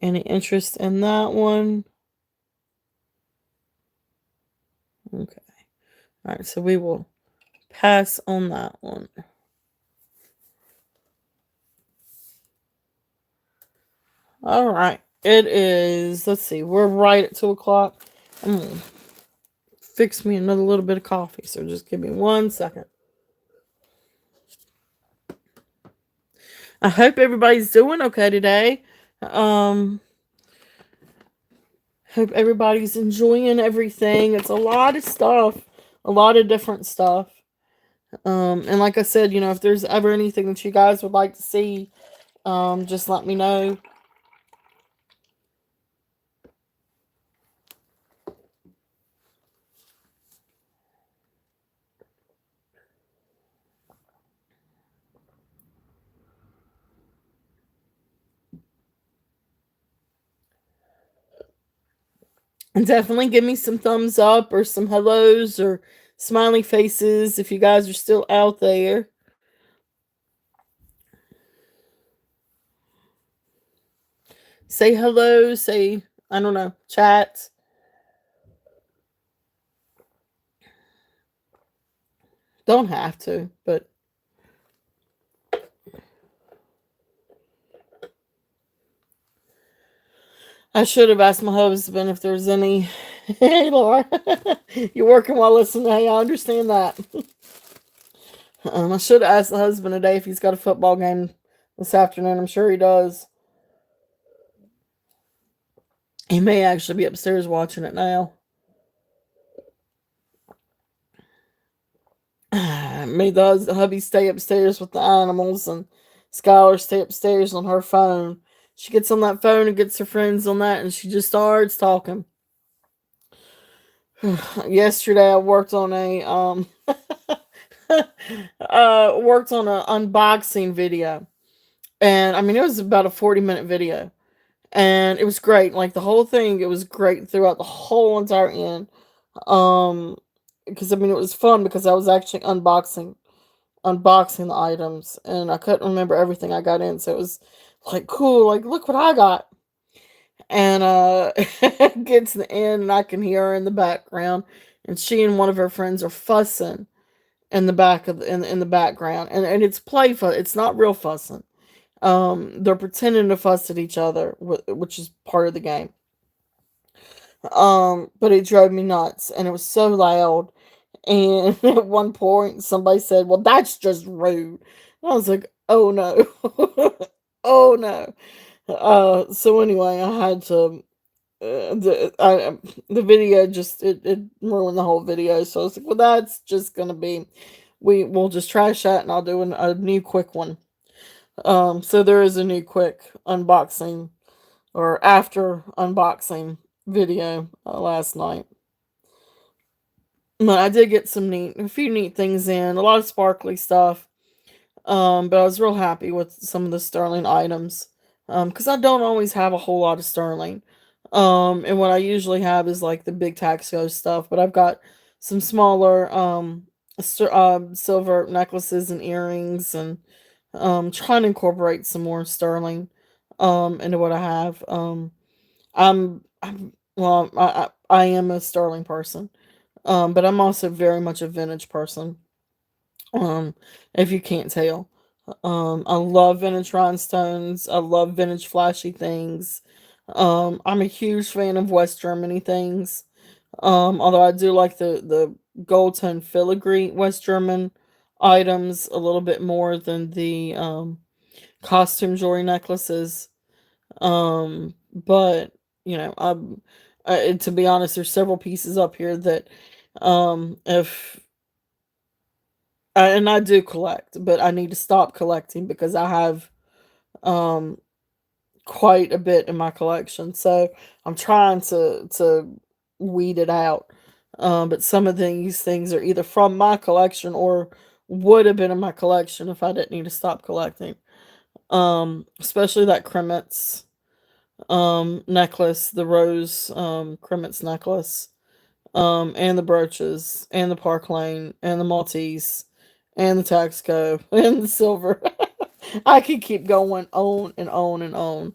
any interest in that one? Okay. All right, so we will pass on that one. All right. It is, let's see, we're right at 2 o'clock. I'm going to fix me another little bit of coffee. So just give me 1 second. I hope everybody's doing okay today. Hope everybody's enjoying everything. It's a lot of stuff, a lot of different stuff. And like I said, if there's ever anything that you guys would like to see, just let me know. And definitely give me some thumbs up or some hellos or smiley faces if you guys are still out there. Say hello, say, I don't know, chat. Don't have to, but I should have asked my husband if there's any. Hey, Laura, you're working while listening. Hey, I understand that. I should have asked the husband today if he's got a football game this afternoon. I'm sure he does. He may actually be upstairs watching it now. Made the hubby stay upstairs with the animals, and Skylar stay upstairs on her phone. She gets on that phone and gets her friends on that, and she just starts talking. Yesterday, I worked on a worked on an unboxing video, and I mean it was about a 40-minute video, and it was great. Like the whole thing, it was great throughout the whole entire end. Um, because I mean it was fun because I was actually unboxing the items, and I couldn't remember everything I got in, so it was like cool, like look what I got. And get to the end and I can hear her in the background, and she and one of her friends are fussing in the back of in the background, and it's playful, it's not real fussing. They're pretending to fuss at each other, which is part of the game. But it drove me nuts, and it was so loud. And at one point, somebody said, "Well, that's just rude." And I was like, "Oh no, oh no." So anyway, I had to. The video just it ruined the whole video. So I was like, "Well, that's just gonna be. We'll just trash that, and I'll do a new quick one." So there is a new quick unboxing or after unboxing video last night. But I did get a few neat things in, a lot of sparkly stuff. But I was real happy with some of the sterling items. Because I don't always have a whole lot of sterling. And what I usually have is like the big Taxco stuff, but I've got some smaller silver necklaces and earrings, and trying to incorporate some more sterling into what I have. I'm well, I am a sterling person. But I'm also very much a vintage person. Um, if you can't tell. I love vintage rhinestones. I love vintage flashy things. I'm a huge fan of West Germany things. Although I do like the gold tone filigree West German items a little bit more than the costume jewelry necklaces. But to be honest, there's several pieces up here that if and I do collect, but I need to stop collecting because I have um quite a bit in my collection. So I'm trying to weed it out. But some of these things are either from my collection or would have been in my collection if I didn't need to stop collecting. Especially that Kremitz necklace, the rose Kremitz necklace, and the brooches, and the Park Lane, and the Maltese, and the Taxco, and the silver. I could keep going on and on and on.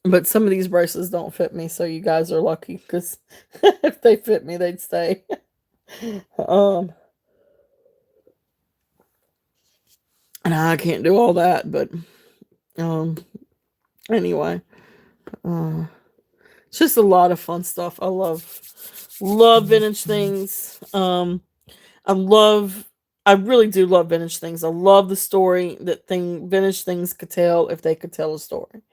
But some of these bracelets don't fit me, so you guys are lucky because if they fit me, they'd stay. um, and I can't do all that, but um, anyway, uh, it's just a lot of fun stuff. I love vintage things. I love, I really do love vintage things. I love the story that vintage things could tell if they could tell a story.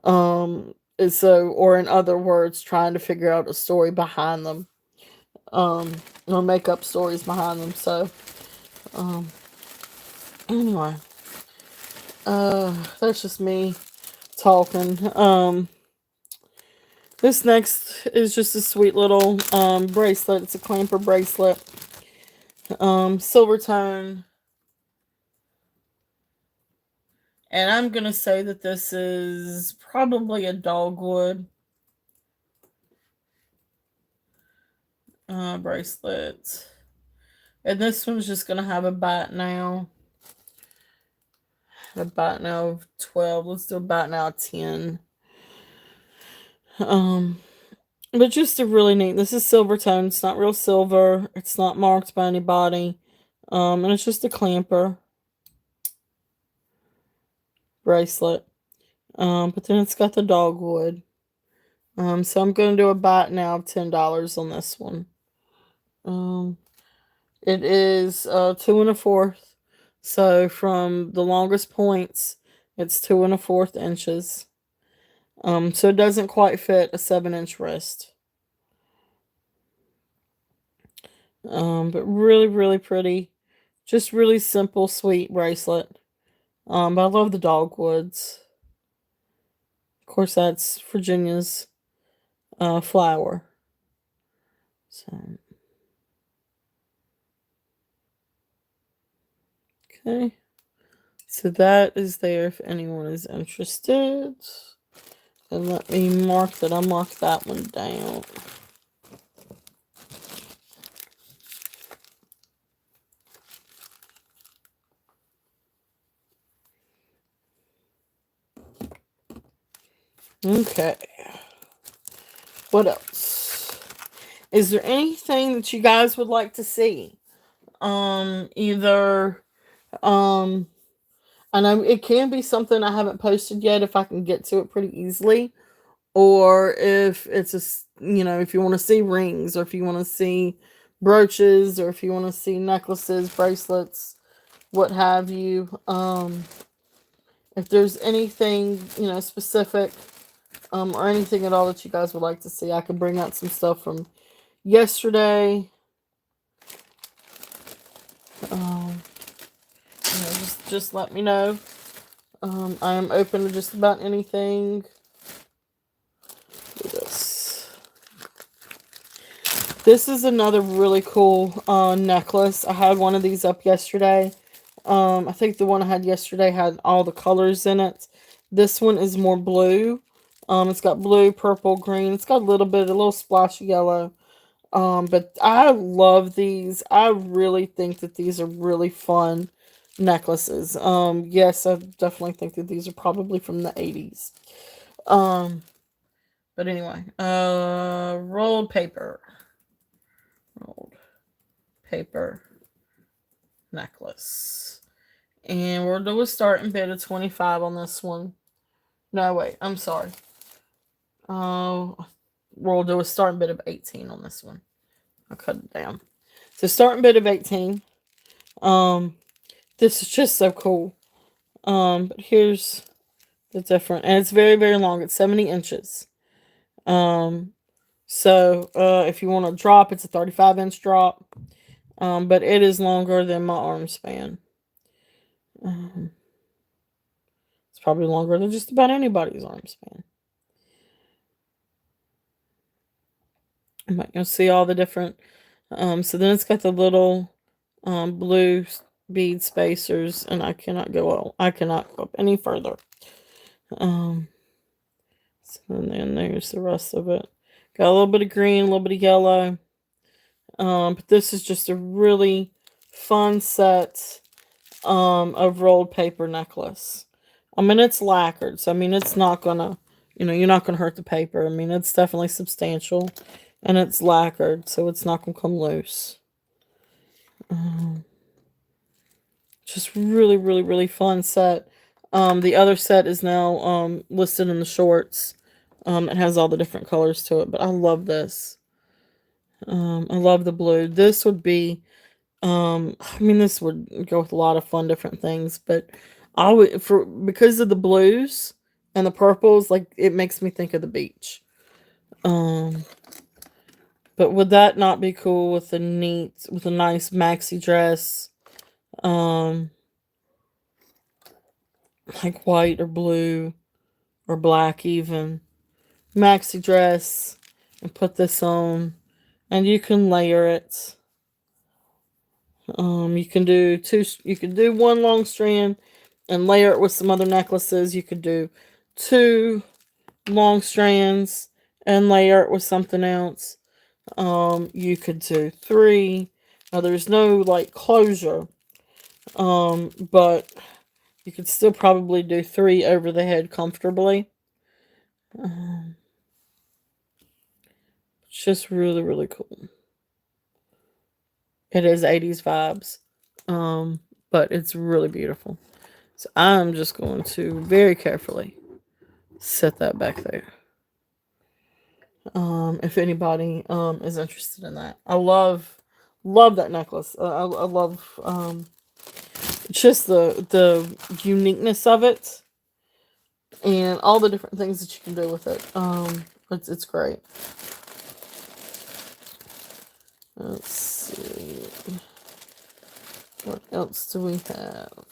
And so, or in other words, trying to figure out a story behind them, um, or make up stories behind them. So, um, anyway, that's just me talking. This next is just a sweet little bracelet. It's a clamper bracelet, silver tone, and I'm gonna say that this is probably a dogwood bracelet, and this one's just gonna have a bat now. A bat now of 12. Let's do a bat now of 10. Um, but just a really neat. This is silver tone. It's not real silver. It's not marked by anybody. And it's just a clamper bracelet. But then it's got the dogwood. So I'm gonna do a bat now of $10 on this one. It is 2 1/4. So from the longest points, it's 2 1/4 inches. So it doesn't quite fit a 7-inch wrist. But really, really pretty. Just really simple, sweet bracelet. But I love the dogwoods. Of course, that's Virginia's flower. So, okay. So that is there if anyone is interested. And let me mark that. I marked that one down. Okay. What else? Is there anything that you guys would like to see? Either I know it can be something I haven't posted yet if I can get to it pretty easily, or if it's if you want to see rings, or if you want to see brooches, or if you want to see necklaces, bracelets, what have you. If there's anything specific, or anything at all that you guys would like to see, I can bring out some stuff from yesterday. Um, just let me know. I am open to just about anything. Do this. This is another really cool necklace. I had one of these up yesterday. I think the one I had yesterday had all the colors in it. This one is more blue. It's got blue, purple, green. It's got a little splash of yellow. But I love these. I really think that these are really fun necklaces. Yes, I definitely think that these are probably from the 80s. But anyway, rolled paper necklace. And we'll do a starting bid of 25 on this one. No, wait, I'm sorry. We'll do a starting bid of 18 on this one. I'll cut it down. So starting bid of 18. This is just so cool. But here's the different, and it's very, very long. It's 70 inches. So if you want to drop, it's a 35-inch drop. But it is longer than my arm span. It's probably longer than just about anybody's arm span. I'm not gonna see all the different. So then it's got the little blue bead spacers, and I cannot go up any further. Um, so then there's the rest of it. Got a little bit of green, a little bit of yellow. But this is just a really fun set of rolled paper necklace. I mean, it's lacquered, so I mean, it's not gonna, you're not gonna hurt the paper. I mean, it's definitely substantial, and it's lacquered, so it's not gonna come loose. Just really, really, really fun set. The other set is now listed in the shorts. It has all the different colors to it, but I love this. I love the blue. This would be, I mean, this would go with a lot of fun different things, but I would, because of the blues and the purples, like it makes me think of the beach. But would that not be cool with a nice maxi dress? Like white or blue or black even. Maxi dress and put this on, and you can layer it. You can do one long strand and layer it with some other necklaces. You could do 2 long strands and layer it with something else. You could do 3. Now there's no like closure. But you could still probably do 3 over the head comfortably. It's just really, really cool. It is 80s vibes. But it's really beautiful. So I'm just going to very carefully set that back there. If anybody is interested in that. I love that necklace. I love just the uniqueness of it and all the different things that you can do with it. It's great. Let's see. What else do we have?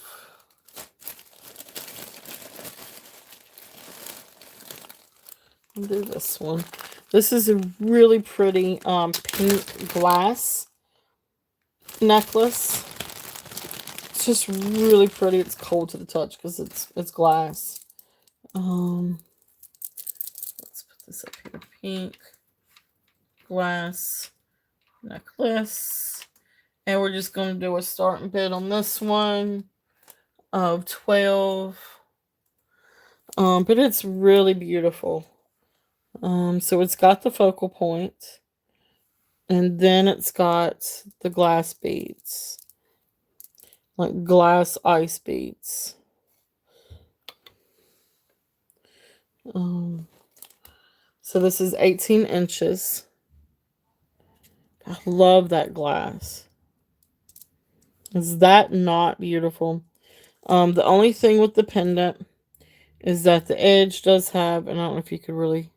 I'll do this one. This is a really pretty pink glass necklace. It's just really pretty. It's cold to the touch because it's glass. Let's put this up here. Pink glass necklace. And we're just going to do a starting bid on this one of 12. But it's really beautiful. So it's got the focal point. And then it's got the glass beads. Like glass ice beads. So this is 18 inches. I love that glass. Is that not beautiful? The only thing with the pendant is that the edge does have, and I don't know if you could really,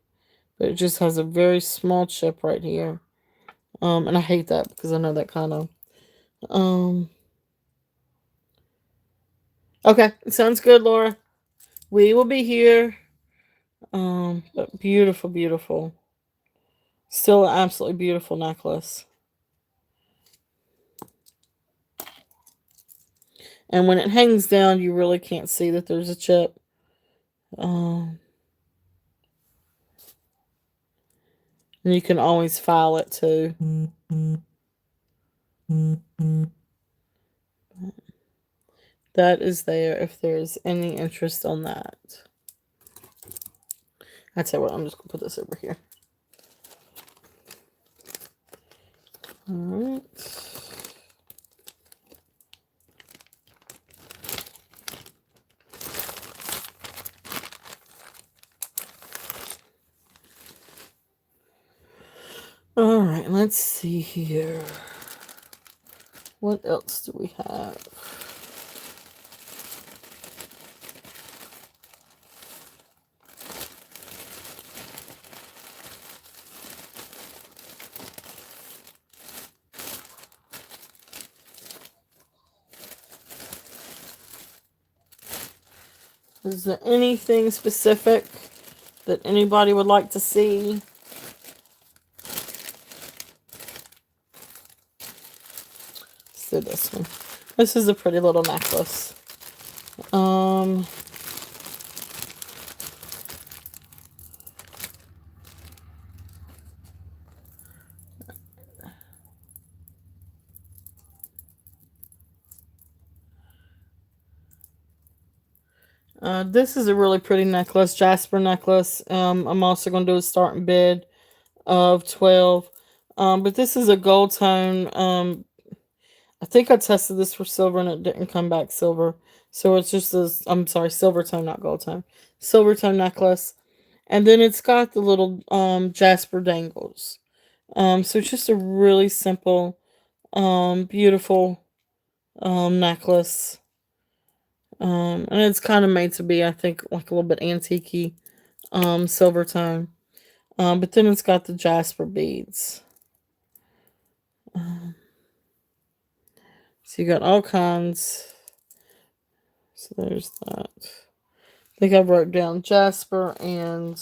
but it just has a very small chip right here. And I hate that because I know that kind of, okay, sounds good, Laura. We will be here. But beautiful, beautiful. Still an absolutely beautiful necklace. And when it hangs down, you really can't see that there's a chip. And you can always file it too. That is there if there's any interest on that. I tell you what, I'm just going to put this over here. Alright. Alright, let's see here. What else do we have? Is there anything specific that anybody would like to see? let's do this one. This is a pretty little necklace. This is a really pretty necklace, Jasper necklace. I'm also going to do a starting bid of 12. But this is a gold tone. I think I tested this for silver and it didn't come back silver. So it's just this, I'm sorry, silver tone, not gold tone. Silver tone necklace. And then it's got the little Jasper dangles. So it's just a really simple, beautiful necklace. And it's kind of made to be, I think, like a little bit antique-y, silver tone. But then it's got the Jasper beads. So you got all kinds. So there's that. I think I wrote down Jasper and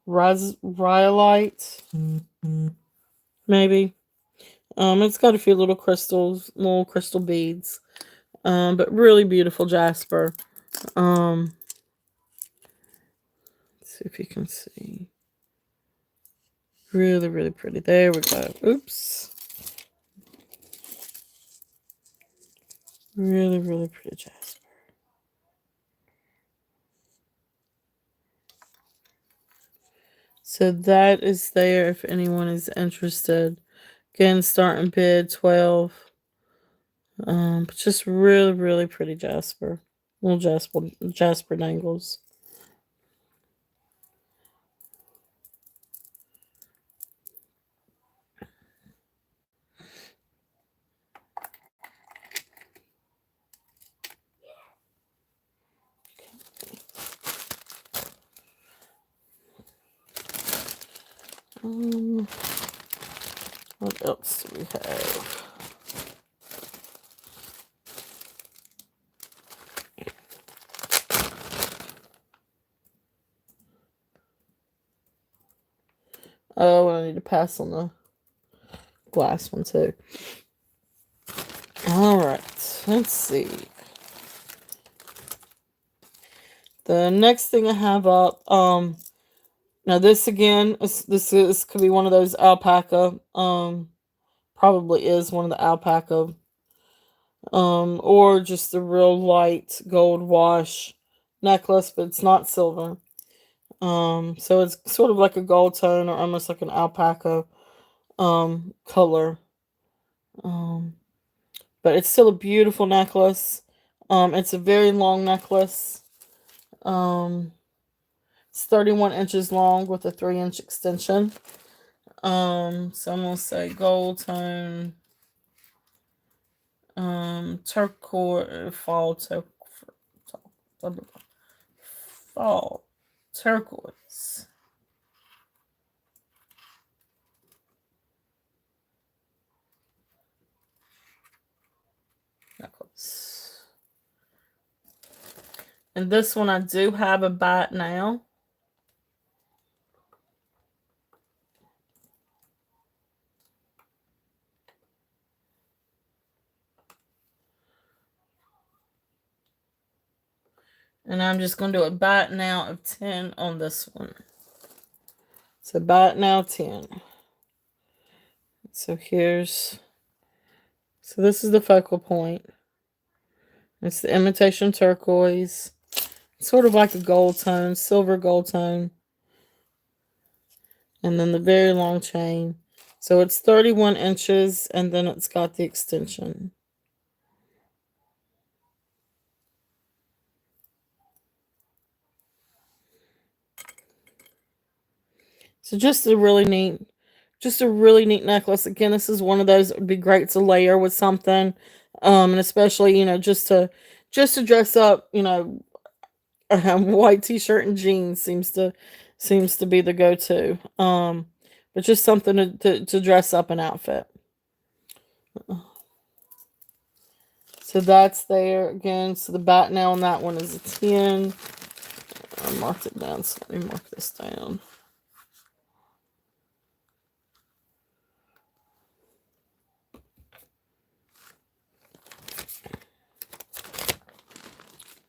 Rhyolite, maybe. It's got a few little crystals, little crystal beads. But really beautiful Jasper. Let's see if you can see. Really, really pretty. There we go. Oops. Really, really pretty Jasper. So that is there if anyone is interested. Again, starting bid 12. But just really, really pretty Jasper. Little Jasper dangles. What else do we have? Oh, I need to pass on the glass one too. All right, let's see. The next thing I have up, now this again, this could be one of those alpaca, probably is one of the alpaca, or just a real light gold wash necklace, but it's not silver. So it's sort of like a gold tone or almost like an alpaca, color. But it's still a beautiful necklace. It's a very long necklace. It's 31 inches long with a 3-inch extension. So I'm gonna say gold tone, turquoise, fall turquoise. Necklace. And this one I do have a buy it now. And I'm just going to do a buy it now of 10 on this one. So buy it now 10. So so this is the focal point. It's the imitation turquoise. Sort of like a gold tone, silver gold tone. And then the very long chain. So it's 31 inches and then it's got the extension. So just a really neat necklace. Again, this is one of those that would be great to layer with something. And especially, just to dress up, white t-shirt and jeans seems to be the go-to. But just something to dress up an outfit. So that's there again. So the bat now on that one is a 10. I marked it down, so let me mark this down.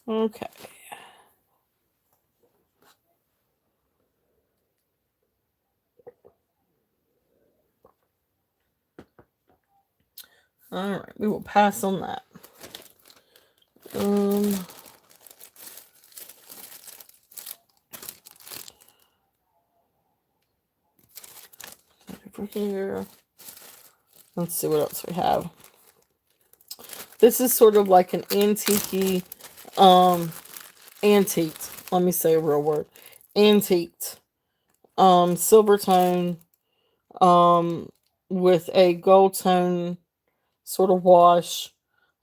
Okay. All right, we will pass on that. Over here. Let's see what else we have. This is sort of like an antique-y, antiqued. Let me say a real word. Antiqued, silver tone, with a gold tone sort of wash,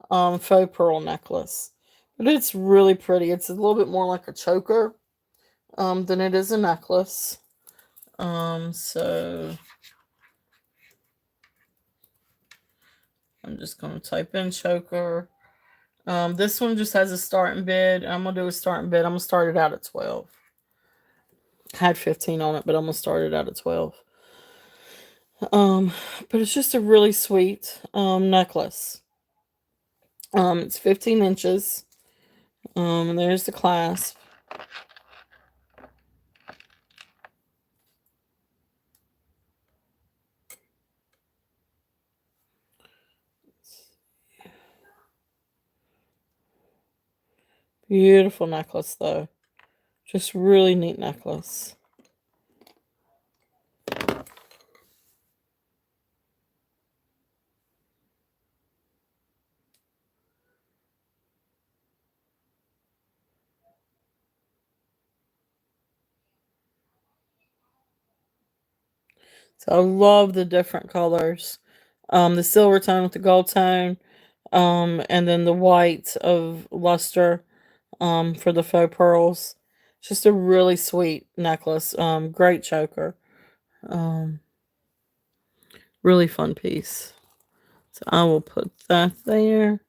faux pearl necklace. But it's really pretty. It's a little bit more like a choker, than it is a necklace. So I'm just going to type in choker. This one just has a starting bid. I'm going to do a starting bid. I'm going to start it out at 12. I had 15 on it, but I'm going to start it out at 12. But it's just a really sweet, necklace. It's 15 inches. And there's the clasp. Beautiful necklace, though. Just really neat necklace. So I love the different colors. The silver tone with the gold tone. And then the white of luster, for the faux pearls. Just a really sweet necklace. Great choker. Um, really fun piece. So I will put that there.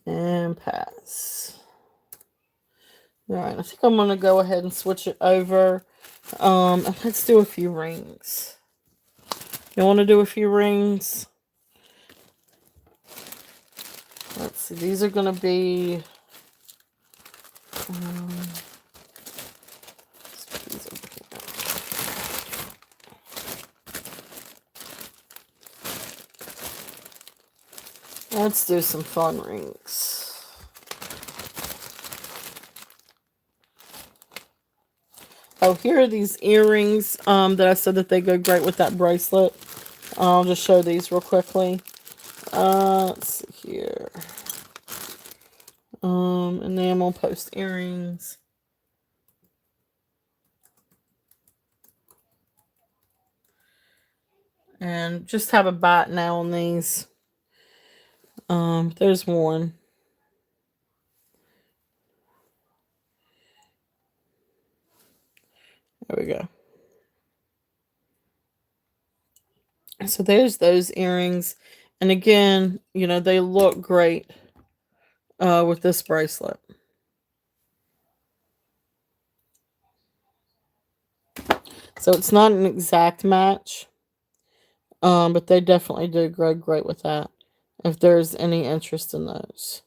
And pass. Alright, I think I'm going to go ahead and switch it over. And let's do a few rings. You want to do a few rings? Let's see. These are going to be... let's do some fun rings. Oh, here are these earrings that I said that they go great with that bracelet. I'll just show these real quickly. Let's see here. Enamel post earrings. And just have a bite now on these. There's one. There we go. So there's those earrings. And again, they look great with this bracelet. So it's not an exact match. But they definitely do great with that. If there's any interest in those.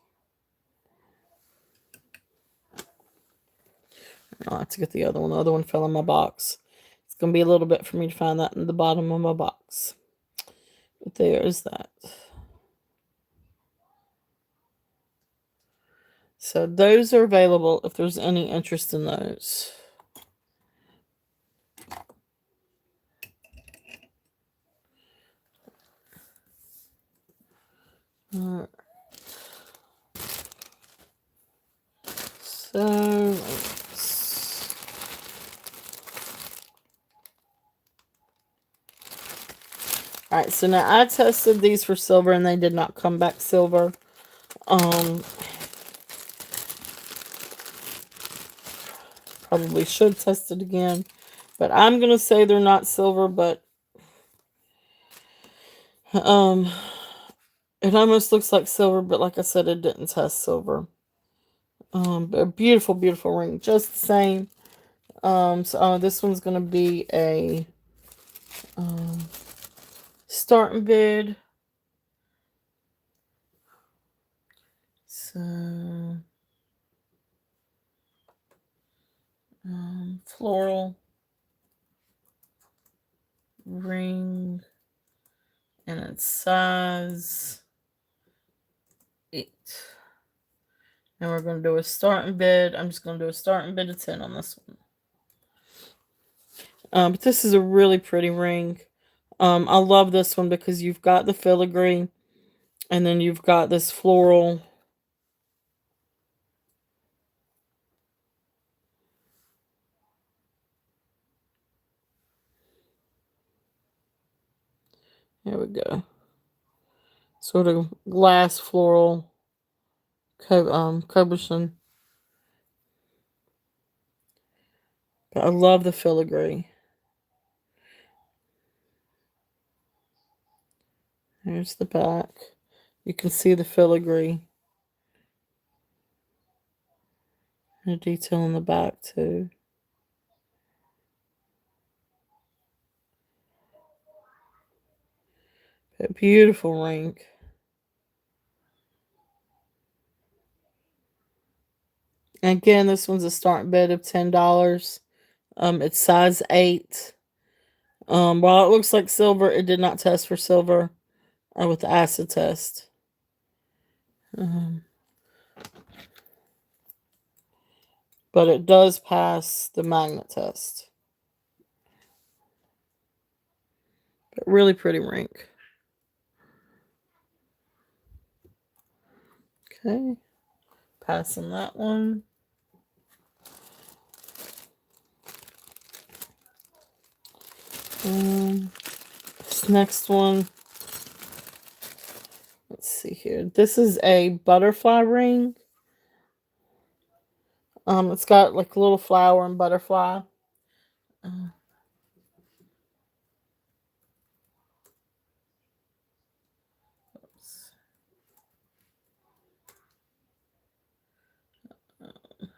I'll have to get the other one. The other one fell in my box. It's going to be a little bit for me to find that in the bottom of my box. But there's that. So those are available if there's any interest in those. Alright. So alright, so now I tested these for silver and they did not come back silver. Probably should test it again. But I'm going to say they're not silver, but it almost looks like silver, but like I said, it didn't test silver. But a beautiful, beautiful ring. Just the same. So this one's going to be a starting bid. floral ring, and it's size 8. And we're going to do a starting bid. I'm just going to do a starting bid of 10 on this one. But this is a really pretty ring. I love this one because you've got the filigree, and then you've got this floral. There we go. Sort of glass floral cabochon. But I love the filigree. There's the back. You can see the filigree. And a detail in the back too. A beautiful ring. And again, this one's a starting bid of $10. It's size 8. While it looks like silver, it did not test for silver with the acid test. But it does pass the magnet test. But really pretty ring. Okay. Passing that one. This next one. Let's see here. This is a butterfly ring. It's got like a little flower and butterfly.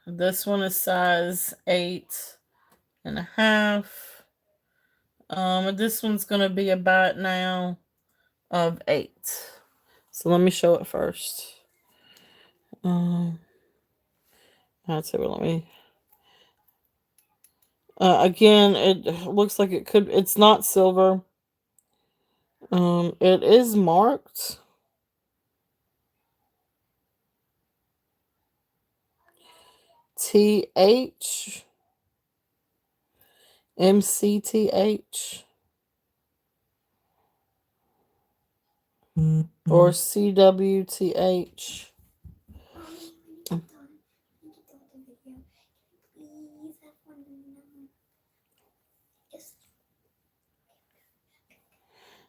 This one is size 8.5. This one's gonna be a bite now of 8. So let me show it first. That's it. Let me. Again, it looks like it could. It's not silver. It is marked. TH MCTH or CWTH.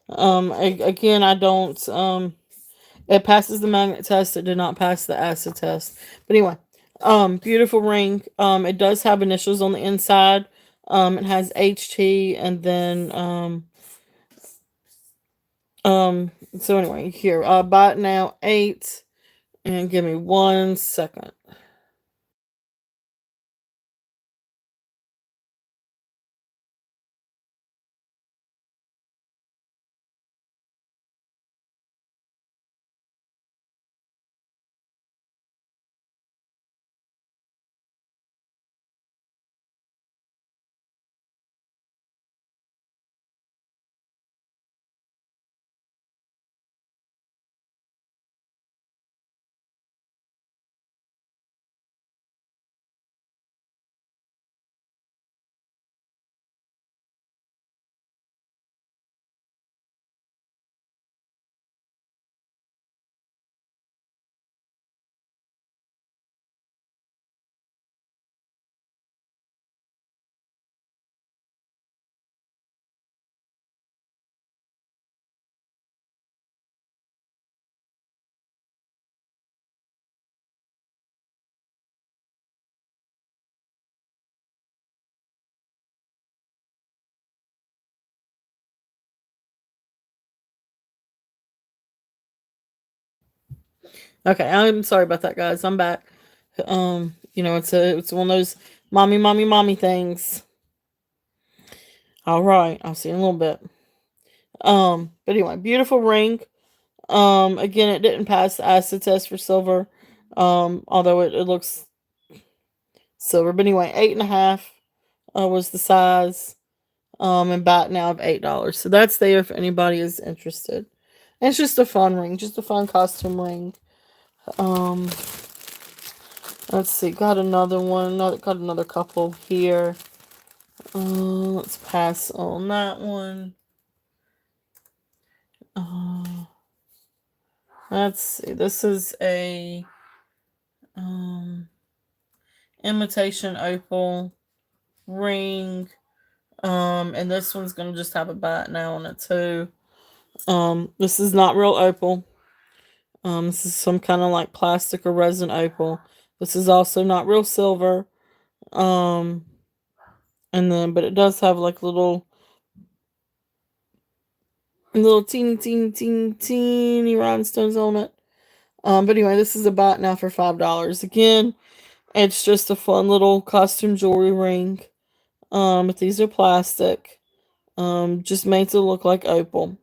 Again, I don't. It passes the magnet test. It did not pass the acid test. But anyway, beautiful ring. It does have initials on the inside. It has HT, and then so anyway, here, buy it now 8, and give me 1 second. Okay, I'm sorry about that, guys. I'm back. It's one of those mommy things. All right, I'll see you in a little bit. But anyway, beautiful ring. Again, it didn't pass the acid test for silver. Although it looks silver. But anyway, 8.5 was the size. And bat now of $8. So that's there if anybody is interested. And it's just a fun ring, just a fun costume ring. Um, let's see, got another one, got another couple here. Let's pass on that one. Let's see, this is a imitation opal ring. And this one's gonna just have a bat now on it too. This is not real opal. This is some kind of like plastic or resin opal. This is also not real silver. And then, but it does have like little teeny rhinestones on it. But anyway, this is a bat now for $5. Again, it's just a fun little costume jewelry ring. But these are plastic. Just makes it look like opal.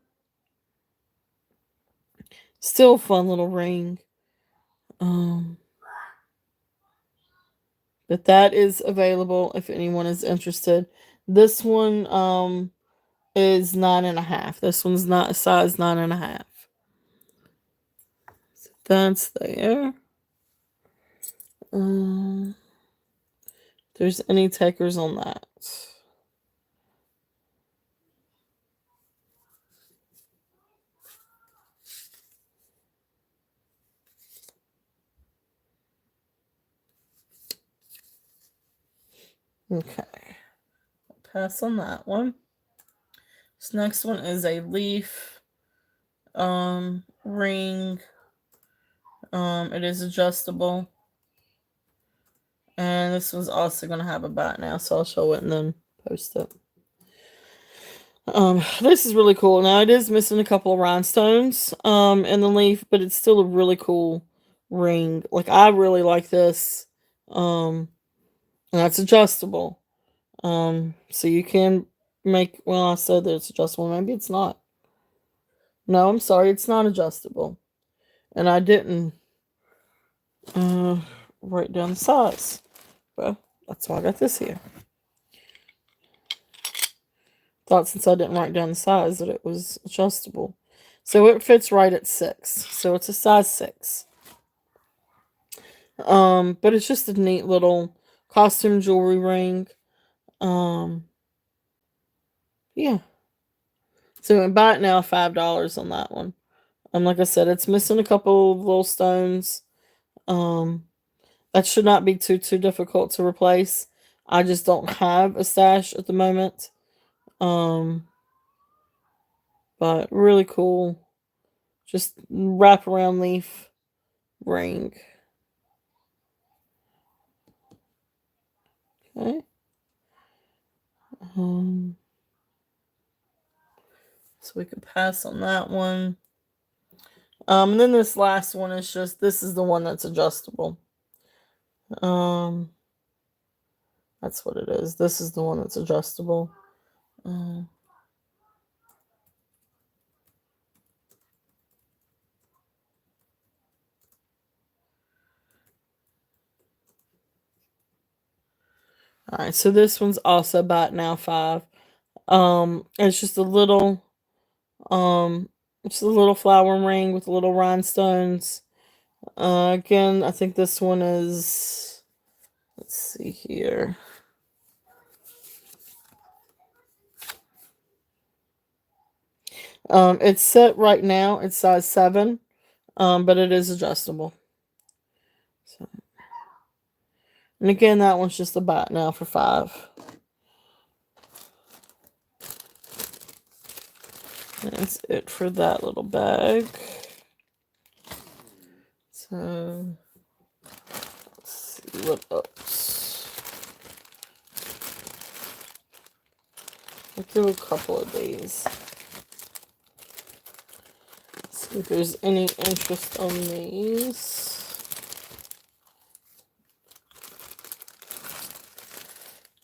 Still a fun little ring. But that is available if anyone is interested. This one is 9.5. This one's not a size 9.5. So that's there. There's any takers on that. Okay. Pass on that one. This next one is a leaf ring. It is adjustable. And this one's also going to have a bat now, so I'll show it and then post it. This is really cool. Now, it is missing a couple of rhinestones in the leaf, but it's still a really cool ring. Like, I really like this. And that's adjustable. So you can make, well, I said that it's adjustable. Maybe it's not. No, I'm sorry, it's not adjustable. And I didn't write down the size. Well, that's why I got this here. Thought since I didn't write down the size that it was adjustable. So it fits right at 6. So it's a size 6. But it's just a neat little costume jewelry ring. Yeah. So we buy it now $5 on that one. Like I said, it's missing a couple of little stones. That should not be too difficult to replace. I just don't have a stash at the moment. But really cool. Just wrap around leaf ring. Okay. So we can pass on that one. And then this last one is just, this is the one that's adjustable. That's what it is. This is the one that's adjustable. Alright, so this one's also about now 5. It's just a little flower ring with little rhinestones. Again, I think this one is, let's see here. It's set right now, it's size 7, but it is adjustable. So, and again, that one's just a bat now for 5. That's it for that little bag. So, let's see what else. I'll do a couple of these. See if there's any interest on these.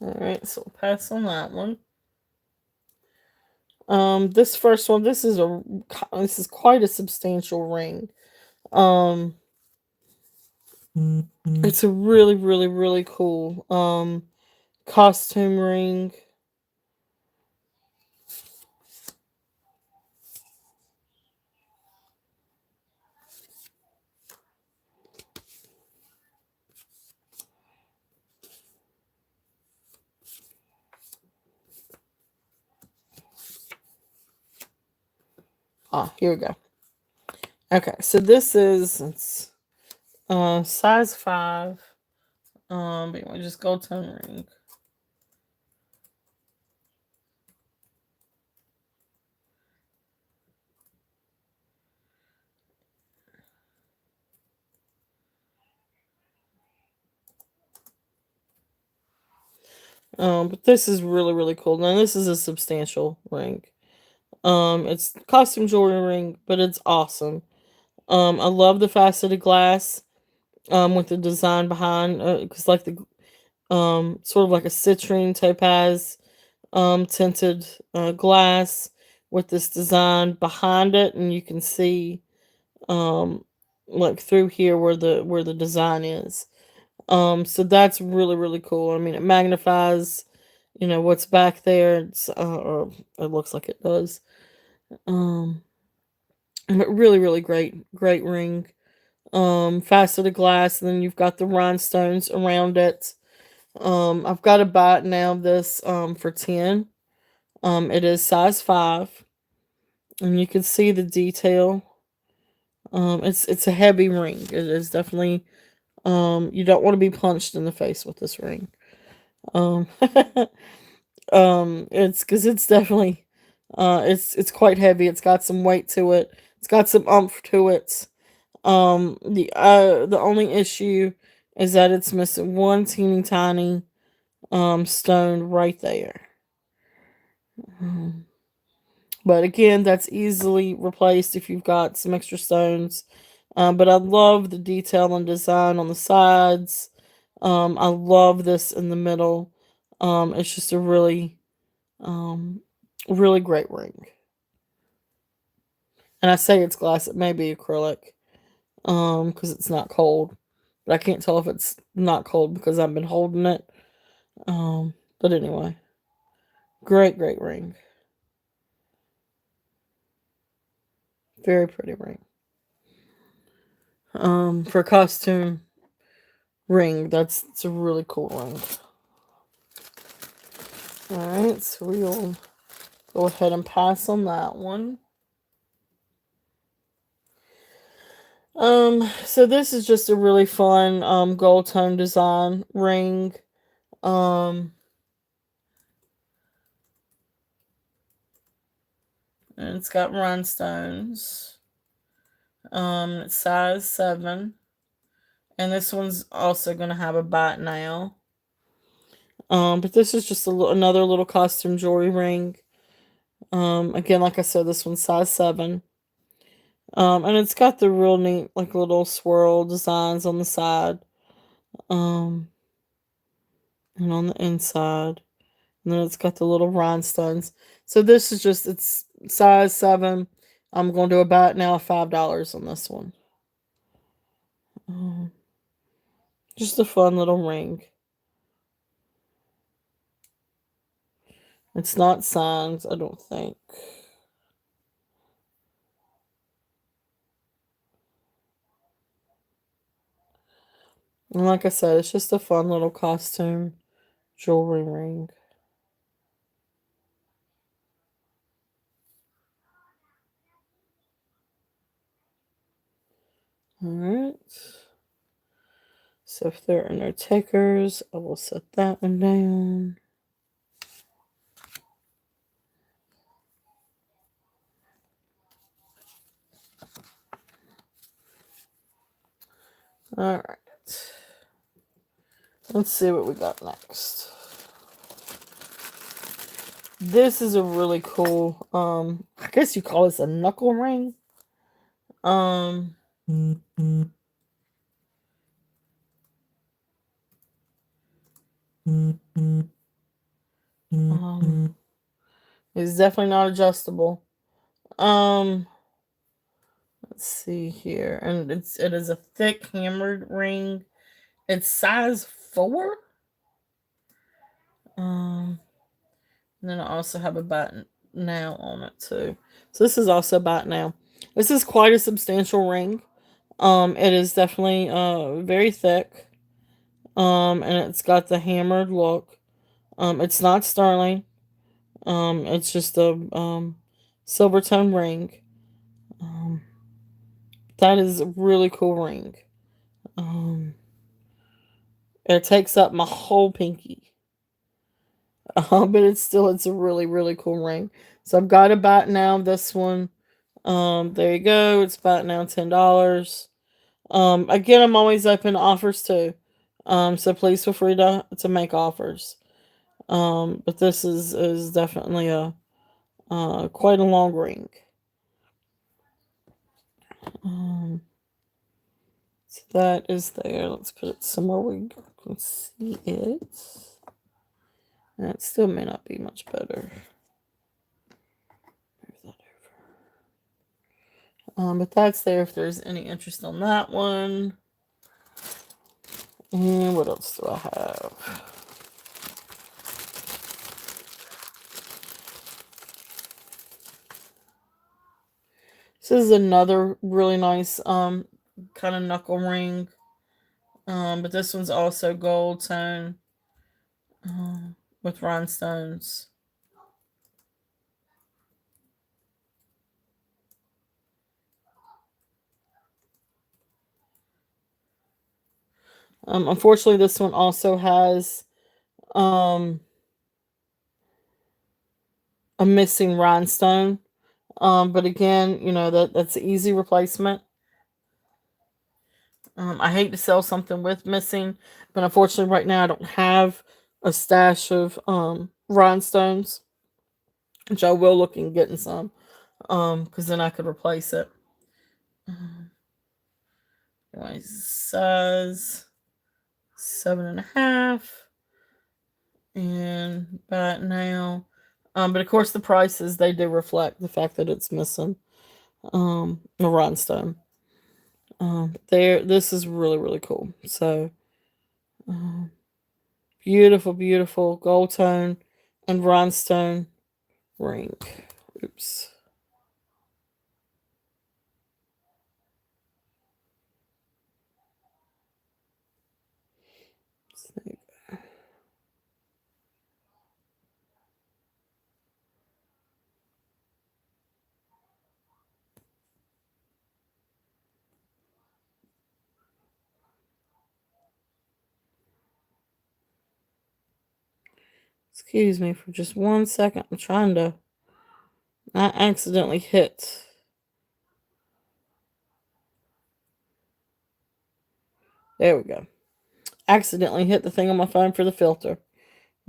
Alright, so we'll pass on that one. This first one, this is quite a substantial ring. It's a really, really, really cool costume ring. Ah, here we go. Okay, so this is it's size 5. But anyway, just gold tone ring. But this is really, really cool. Now this is a substantial ring. It's costume jewelry ring, but it's awesome. I love the faceted glass. With the design behind, because like the sort of like a citrine topaz, tinted glass with this design behind it, and you can see um like through here where the design is. So that's really, really cool. I mean, it magnifies, what's back there. Or it looks like it does. Um, but really, really great ring. Faceted glass, and then you've got the rhinestones around it. I've got to buy it now. This for 10. It is size 5, and you can see the detail. It's a heavy ring. It is definitely. You don't want to be punched in the face with this ring. Um, it's because it's definitely, it's quite heavy. It's got some weight to it. It's got some umph to it. The only issue is that it's missing one teeny tiny stone right there. Um, but again, that's easily replaced if you've got some extra stones. But I love the detail and design on the sides. I love this in the middle. It's just a um, really great ring. And I say it's glass, it may be acrylic, because it's not cold. But I can't tell if it's not cold because I've been holding it. But anyway, great ring. Very pretty ring. For a costume ring, it's a really cool ring. Alright, so we'll go ahead and pass on that one. So this is just a really fun gold tone design ring. Um and it's got rhinestones. It's size 7. And this one's also gonna have a bite now. But this is just another little costume jewelry ring. Again, like I said, this one's size 7. And it's got the real neat, like little swirl designs on the side, um, and on the inside. And then it's got the little rhinestones. So this is just, it's size 7. I'm going to do about now $5 on this one. Um, just a fun little ring. It's not signed, I don't think. And like I said, it's just a fun little costume jewelry ring. Alright. So if there are no takers, I will set that one down. Alright. Let's see what we got next. This is a really cool, I guess you call this a knuckle ring. Um, um, it's definitely not adjustable. Um, Let's see here. And it is a thick hammered ring. It's size 4. And then I also have a button now on it too. So this is also button now. This is quite a substantial ring. It is definitely very thick. And it's got the hammered look. It's not sterling. It's just a silver tone ring. That is a really cool ring. It takes up my whole pinky. But it's a really, really cool ring. So I've got about now this one. There you go. It's about now $10. Again, I'm always open to offers too. So please feel free to make offers. But this is definitely a quite a long ring. So that is there. Let's put it somewhere we can see it. That still may not be much better. Move that over. But that's there if there's any interest on that one. And what else do I have? This is another really nice kind of knuckle ring. But this one's also gold tone with rhinestones. Unfortunately, this one also has a missing rhinestone. But again, that's an easy replacement. I hate to sell something with missing, but unfortunately right now I don't have a stash of rhinestones, which I will look in getting some, because then I could replace it. Size 7.5, and about now, but of course the prices, they do reflect the fact that it's missing a rhinestone. This is really, really cool. So beautiful, beautiful gold tone and rhinestone ring. Oops. Excuse me for just 1 second. I'm trying to not accidentally hit. There we go. Accidentally hit the thing on my phone for the filter.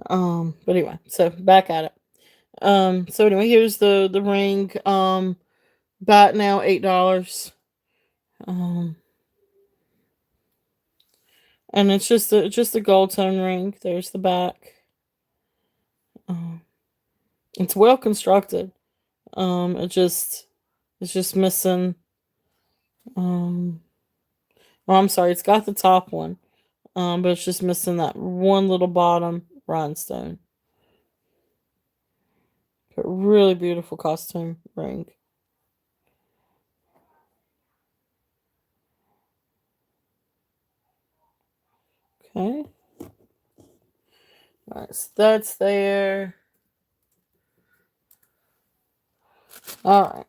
But anyway, so back at it. So anyway, here's the ring. About now $8. And it's just a gold tone ring. There's the back. It's well constructed. It's just missing. Well, I'm sorry. It's got the top one. But it's just missing that one little bottom rhinestone. But really beautiful costume ring. Okay. Alright, so that's there. Alright.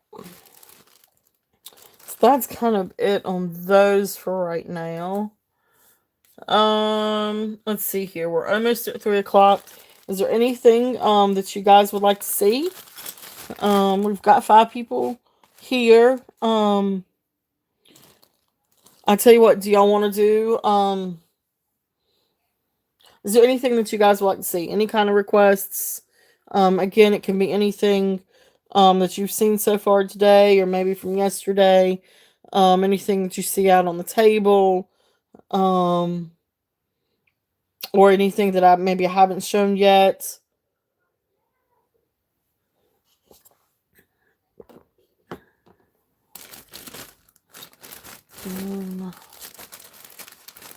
So that's kind of it on those for right now. Let's see here. We're almost at 3 o'clock. Is there anything that you guys would like to see? We've got 5 people here. I tell you what, do y'all want to do? Is there anything that you guys would like to see? Any kind of requests? Again, it can be anything that you've seen so far today, or maybe from yesterday. Anything that you see out on the table. Or anything that I haven't shown yet.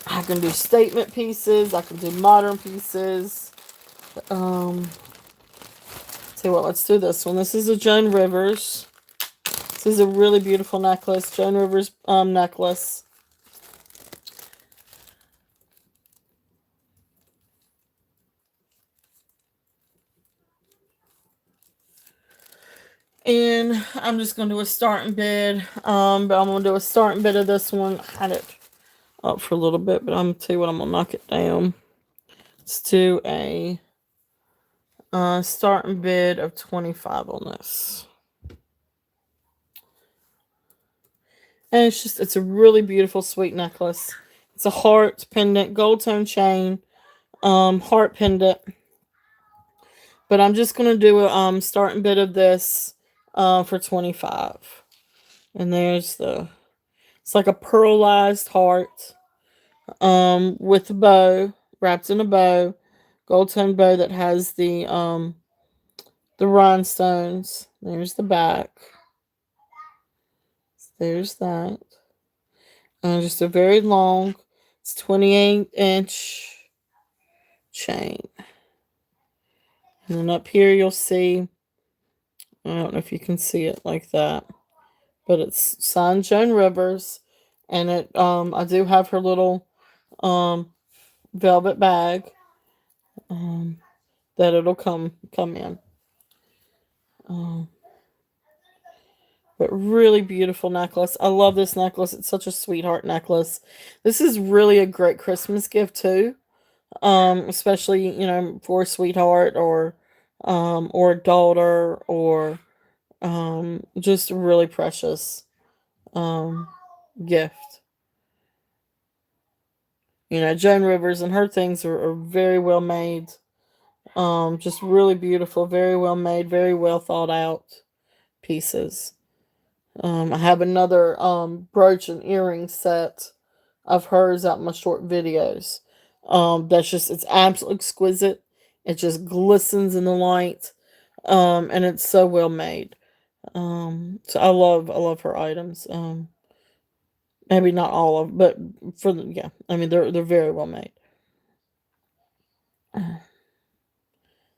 I can do statement pieces. I can do modern pieces. Tell you what, let's do this one. This is a Joan Rivers. This is a really beautiful necklace. Joan Rivers necklace. And I'm just going to do a starting bid. But I'm going to do a starting bid of this one. I had it up for a little bit, but I'm going to tell you what, I'm going to knock it down. Let's do a starting bid of 25 on this. And it's a really beautiful, sweet necklace. It's a heart pendant, gold tone chain, heart pendant. But I'm just going to do a starting bid of this for 25. And there's it's like a pearlized heart with a bow, wrapped in a bow, gold tone bow that has the rhinestones. There's the back. There's that. And just a very long, it's 28-inch chain. And then up here you'll see, I don't know if you can see it like that, but it's signed Joan Rivers, and it I do have her little velvet bag that it'll come in. But really beautiful necklace. I love this necklace. It's such a sweetheart necklace. This is really a great Christmas gift too. Especially, for a sweetheart or a daughter, or just a really precious gift. Joan Rivers and her things are very well made. Just really beautiful, very well made, very well thought out pieces. I have another brooch and earring set of hers out in my short videos. It's absolutely exquisite. It just glistens in the light. And it's so well made. So I love her items. Maybe not all of, but they're very well made.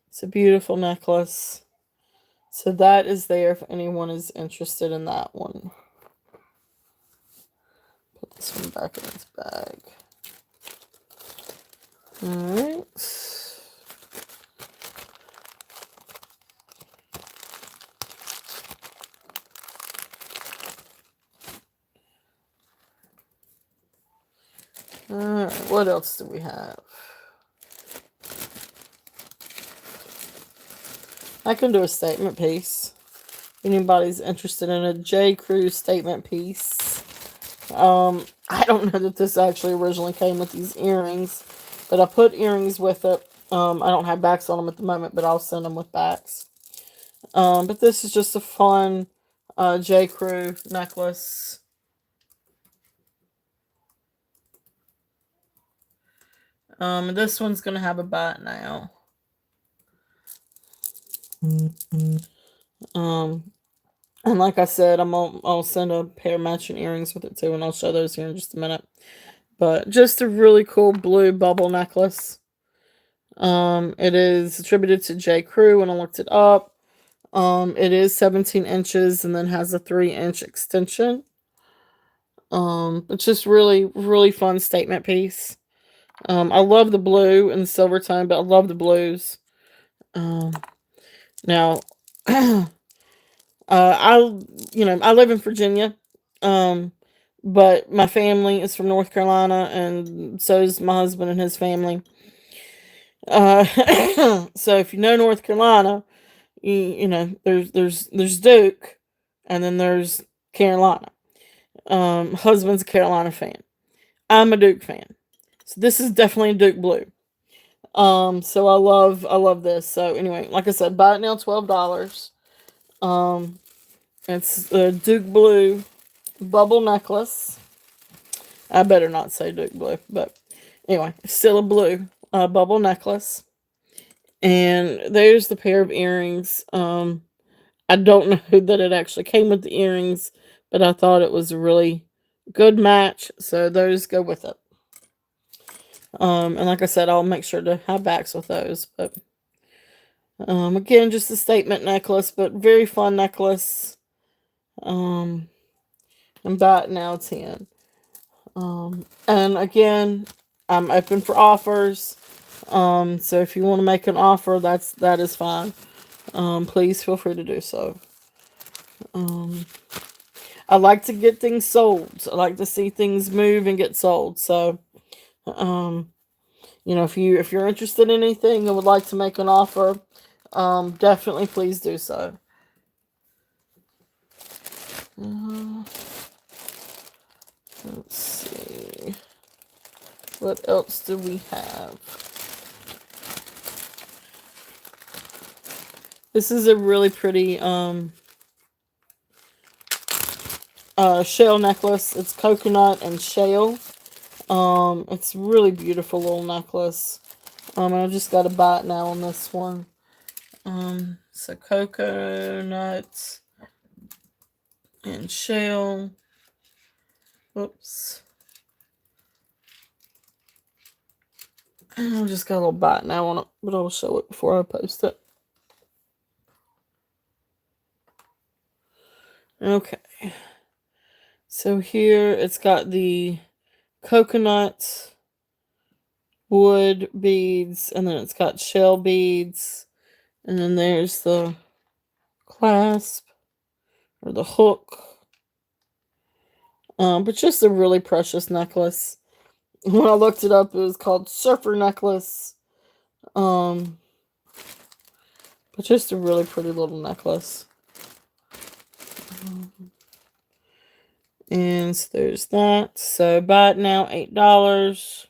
It's a beautiful necklace. So that is there if anyone is interested in that one. Put this one back in its bag. Alright. Alright, what else do we have? I can do a statement piece. Anybody's interested in a J. Crew statement piece. I don't know that this actually originally came with these earrings, but I put earrings with it. I don't have backs on them at the moment, but I'll send them with backs. But this is just a fun J. Crew necklace. This one's going to have a bat now. And like I said, I'll send a pair of matching earrings with it too, and I'll show those here in just a minute. But just a really cool blue bubble necklace. It is attributed to J. Crew when I looked it up. It is 17 inches and then has a 3-inch extension. It's just really, really fun statement piece. I love the blue and the silver tone, but I love the blues. Now, I live in Virginia, but my family is from North Carolina, and so is my husband and his family. So if you know North Carolina, there's Duke, and then there's Carolina. Husband's a Carolina fan. I'm a Duke fan, so this is definitely a Duke blue. So I love this. So anyway, like I said, buy it now, $12. It's a Duke blue bubble necklace. I better not say Duke blue, but anyway, it's still a blue bubble necklace. And there's the pair of earrings. I don't know that it actually came with the earrings, but I thought it was a really Good match, so those go with it. And like I said, I'll make sure to have backs with those. But again, just a statement necklace, but very fun necklace. And about now 10. And again, I'm open for offers. So if you want to make an offer, that is fine. Please feel free to do so. I like to get things sold. I like to see things move and get sold. So, if you're interested in anything and would like to make an offer, definitely please do so. Let's see. What else do we have? This is a really pretty shell necklace. It's coconut and shell. It's really beautiful little necklace. I just got to buy it now on this one. So coconut and shell. Whoops. I just got a little bite now on it, but I'll show it before I post it. Okay. So here it's got the coconut wood beads, and then it's got shell beads, and then there's the clasp or the hook. But just a really precious necklace. When I looked it up, it was called Surfer Necklace. But just a really pretty little necklace. And so there's that. So buy it now, $8.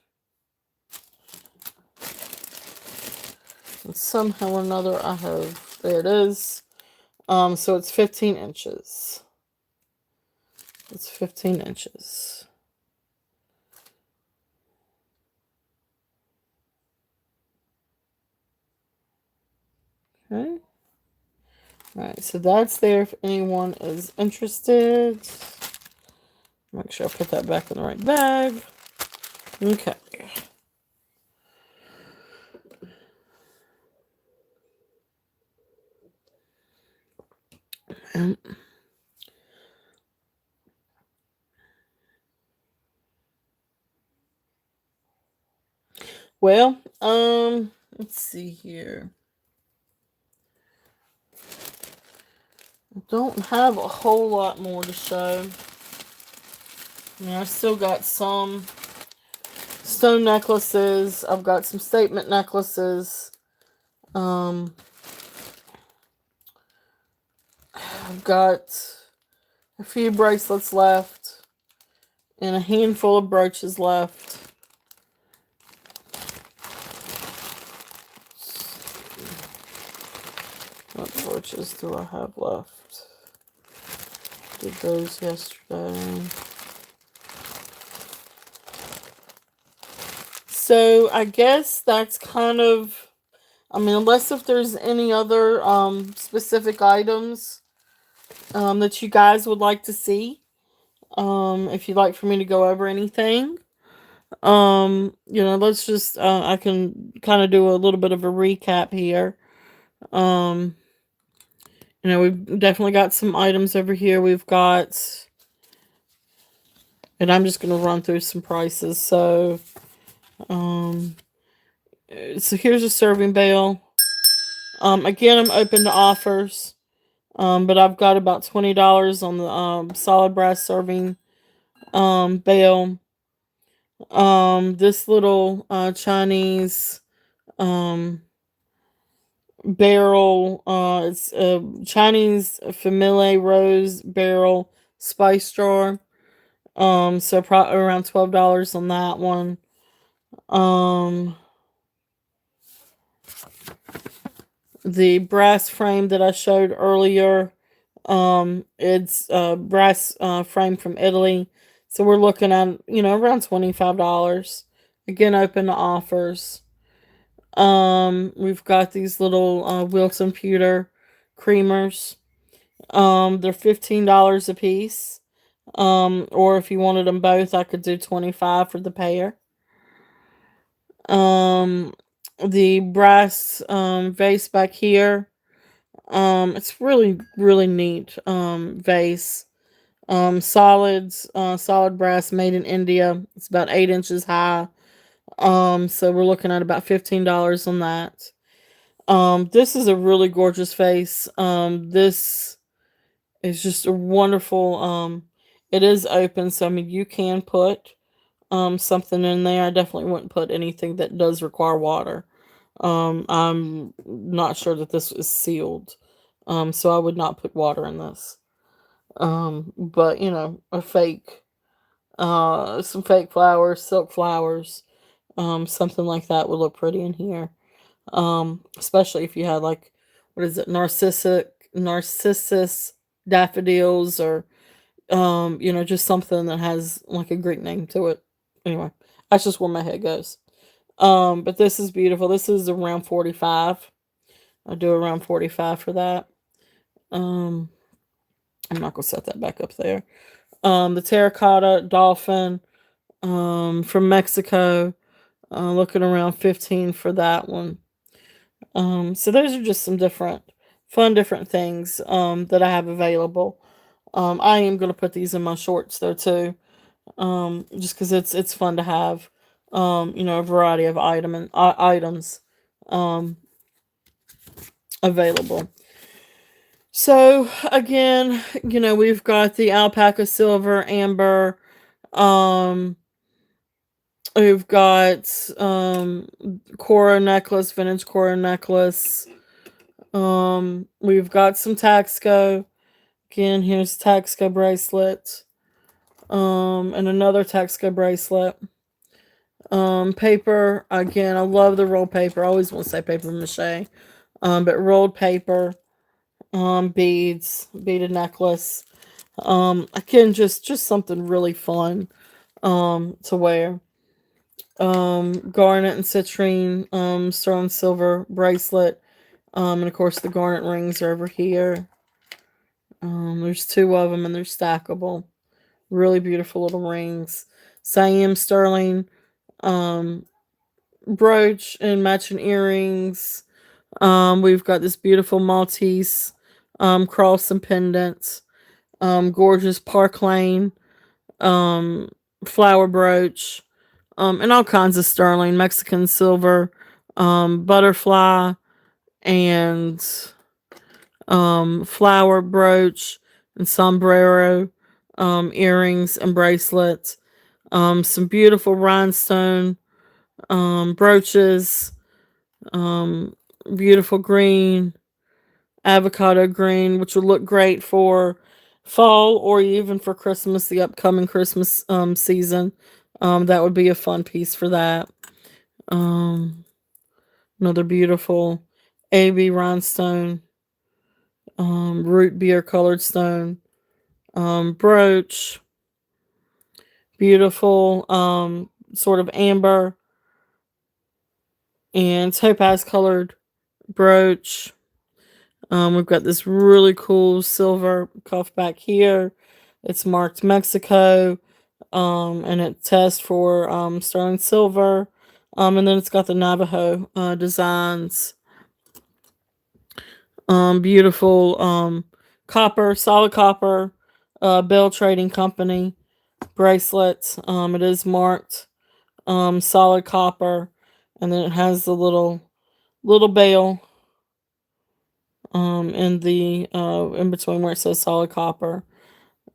And somehow or another I have, there it is. So it's 15 inches. It's 15 inches. Okay. Alright, so that's there if anyone is interested. Make sure I put that back in the right bag. Okay. Well, let's see here. I don't have a whole lot more to show. I still got some stone necklaces. I've got some statement necklaces. I've got a few bracelets left and a handful of brooches left. What brooches do I have left? Did those yesterday. So I guess that's kind of, unless if there's any other specific items that you guys would like to see. If you'd like for me to go over anything. Let's just, I can kind of do a little bit of a recap here. We've definitely got some items over here. We've got, and I'm just going to run through some prices. So here's a serving bale. Again, I'm open to offers. But I've got about $20 on the solid brass serving bale. This little Chinese barrel, it's a Chinese Famille Rose barrel spice jar. So probably around $12 on that one. The brass frame that I showed earlier, it's a brass frame from Italy. So we're looking at, around $25. Again, open to offers. We've got these little Wilson pewter creamers. They're $15 a piece. Or if you wanted them both, I could do 25 for the pair. Um, the brass vase back here. It's really really neat vase. Solid brass made in India. It's about 8 inches high. So we're looking at about $15 on that. This is a really gorgeous vase. This is just a wonderful. It is open, so I mean you can put something in there. I definitely wouldn't put anything that does require water. I'm not sure that this is sealed. So I would not put water in this. But a fake some fake flowers, silk flowers, something like that would look pretty in here. Especially if you had like what is it, narcissus daffodils or just something that has like a Greek name to it. Anyway, that's just where my head goes. But this is beautiful. This is around 45. I do around 45 for that. Um, I'm not gonna set that back up there. The terracotta dolphin from Mexico. Looking around 15 for that one. So those are just some different things that I have available. I am gonna put these in my shorts though too, just because it's fun to have, a variety of items um, available. So again, we've got the alpaca silver, amber. Um, we've got coral necklace, vintage coral necklace. We've got some Taxco. Again, here's Taxco bracelet. And another Taxco bracelet. Paper. Again, I love the rolled paper. I always want to say paper mache. But rolled paper. Beads, beaded necklace. Again, just something really fun. To wear. Garnet and citrine. Sterling silver bracelet. And of course the garnet rings are over here. There's two of them and they're stackable. Really beautiful little rings. Siam sterling um, brooch and matching earrings. We've got this beautiful Maltese cross and pendants. Gorgeous Park Lane um, flower brooch. And all kinds of sterling, Mexican silver, butterfly, and flower brooch and sombrero, earrings and bracelets, some beautiful rhinestone brooches, um, beautiful green, avocado green, which would look great for fall or even for Christmas, the upcoming Christmas season. That would be a fun piece for that. Um, Another beautiful AB rhinestone, root beer colored stone, brooch, beautiful sort of amber and topaz colored brooch. We've got this really cool silver cuff back here. It's marked Mexico, and it tests for sterling silver. And then it's got the Navajo designs. Beautiful copper, solid copper, Bell Trading Company bracelet. It is marked solid copper, and then it has the little bell in between where it says solid copper.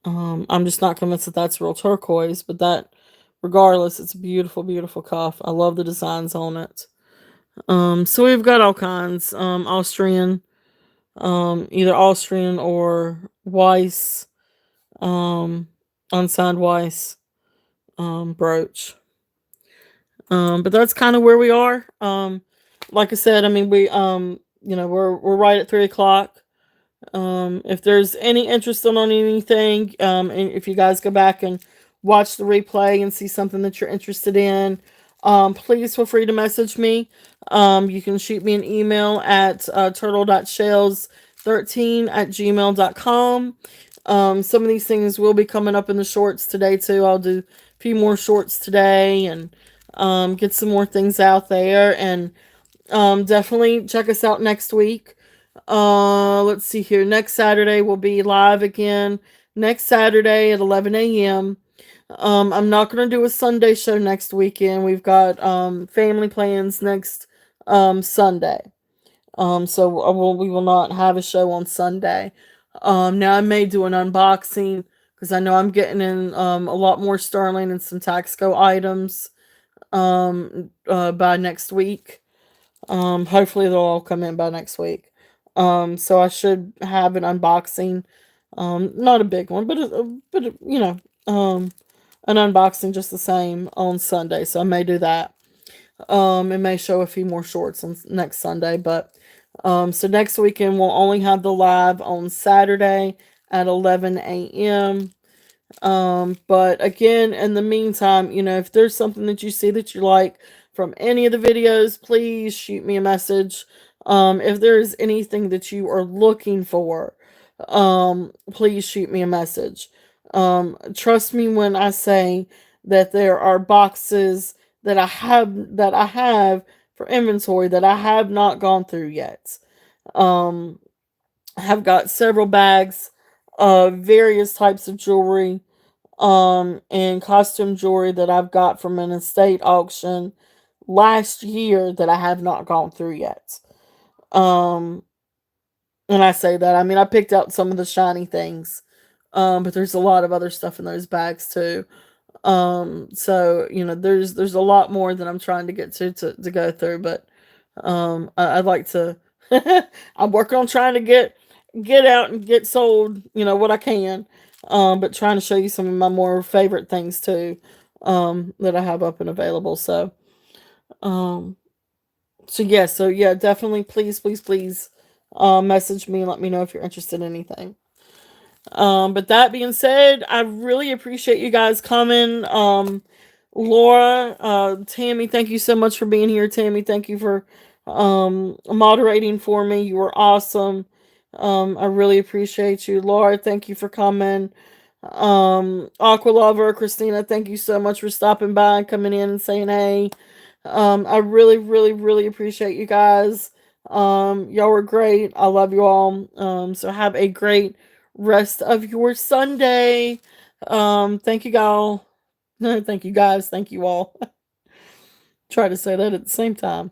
I'm just not convinced that that's real turquoise, but that regardless, it's a beautiful, beautiful cuff. I love the designs on it. So we've got all kinds, Austrian, either Austrian or Weiss, unsigned Weiss, brooch. But that's kind of where we are. Like I said, I mean, we're right at 3 o'clock. If there's any interest on anything, and if you guys go back and watch the replay and see something that you're interested in, please feel free to message me. You can shoot me an email at turtle.shells 13@gmail.com. Some of these things will be coming up in the shorts today too. I'll do a few more shorts today and get some more things out there. And definitely check us out next week. Let's see here. Next Saturday we'll be live again. Next Saturday at 11 a.m. I'm not going to do a Sunday show next weekend. We've got family plans next Sunday. So we will not have a show on Sunday. Now I may do an unboxing because I know I'm getting in a lot more Sterling and some Taxco items by next week. Hopefully they'll all come in by next week. So I should have an unboxing. Not a big one, but you know, an unboxing just the same on Sunday. So I may do that. It may show a few more shorts on next Sunday, but so next weekend we'll only have the live on Saturday at 11 a.m. But again, in the meantime, you know, if there's something that you see that you like from any of the videos, please shoot me a message. If there's anything that you are looking for, please shoot me a message. Trust me when I say that there are boxes that I have for inventory that I have not gone through yet. I have got several bags of various types of jewelry and costume jewelry that I've got from an estate auction last year that I have not gone through yet. And I say that, I mean, I picked out some of the shiny things, but there's a lot of other stuff in those bags too. So you know, there's a lot more that I'm trying to get to go through, but I'd like to. I'm working on trying to get out and get sold, you know, what I can. But trying to show you some of my more favorite things too, that I have up and available. So yeah, definitely, please, message me and let me know if you're interested in anything. But that being said, I really appreciate you guys coming. Laura, Tammy, thank you so much for being here. Tammy, thank you for moderating for me. You were awesome. I really appreciate you. Laura, thank you for coming. Aqua Lover, Christina, thank you so much for stopping by and coming in and saying hey. I really, really, really appreciate you guys. Y'all were great. I love you all. So have a great rest of your Sunday. Thank you, y'all. Thank you, guys. Thank you all. Try to say that at the same time.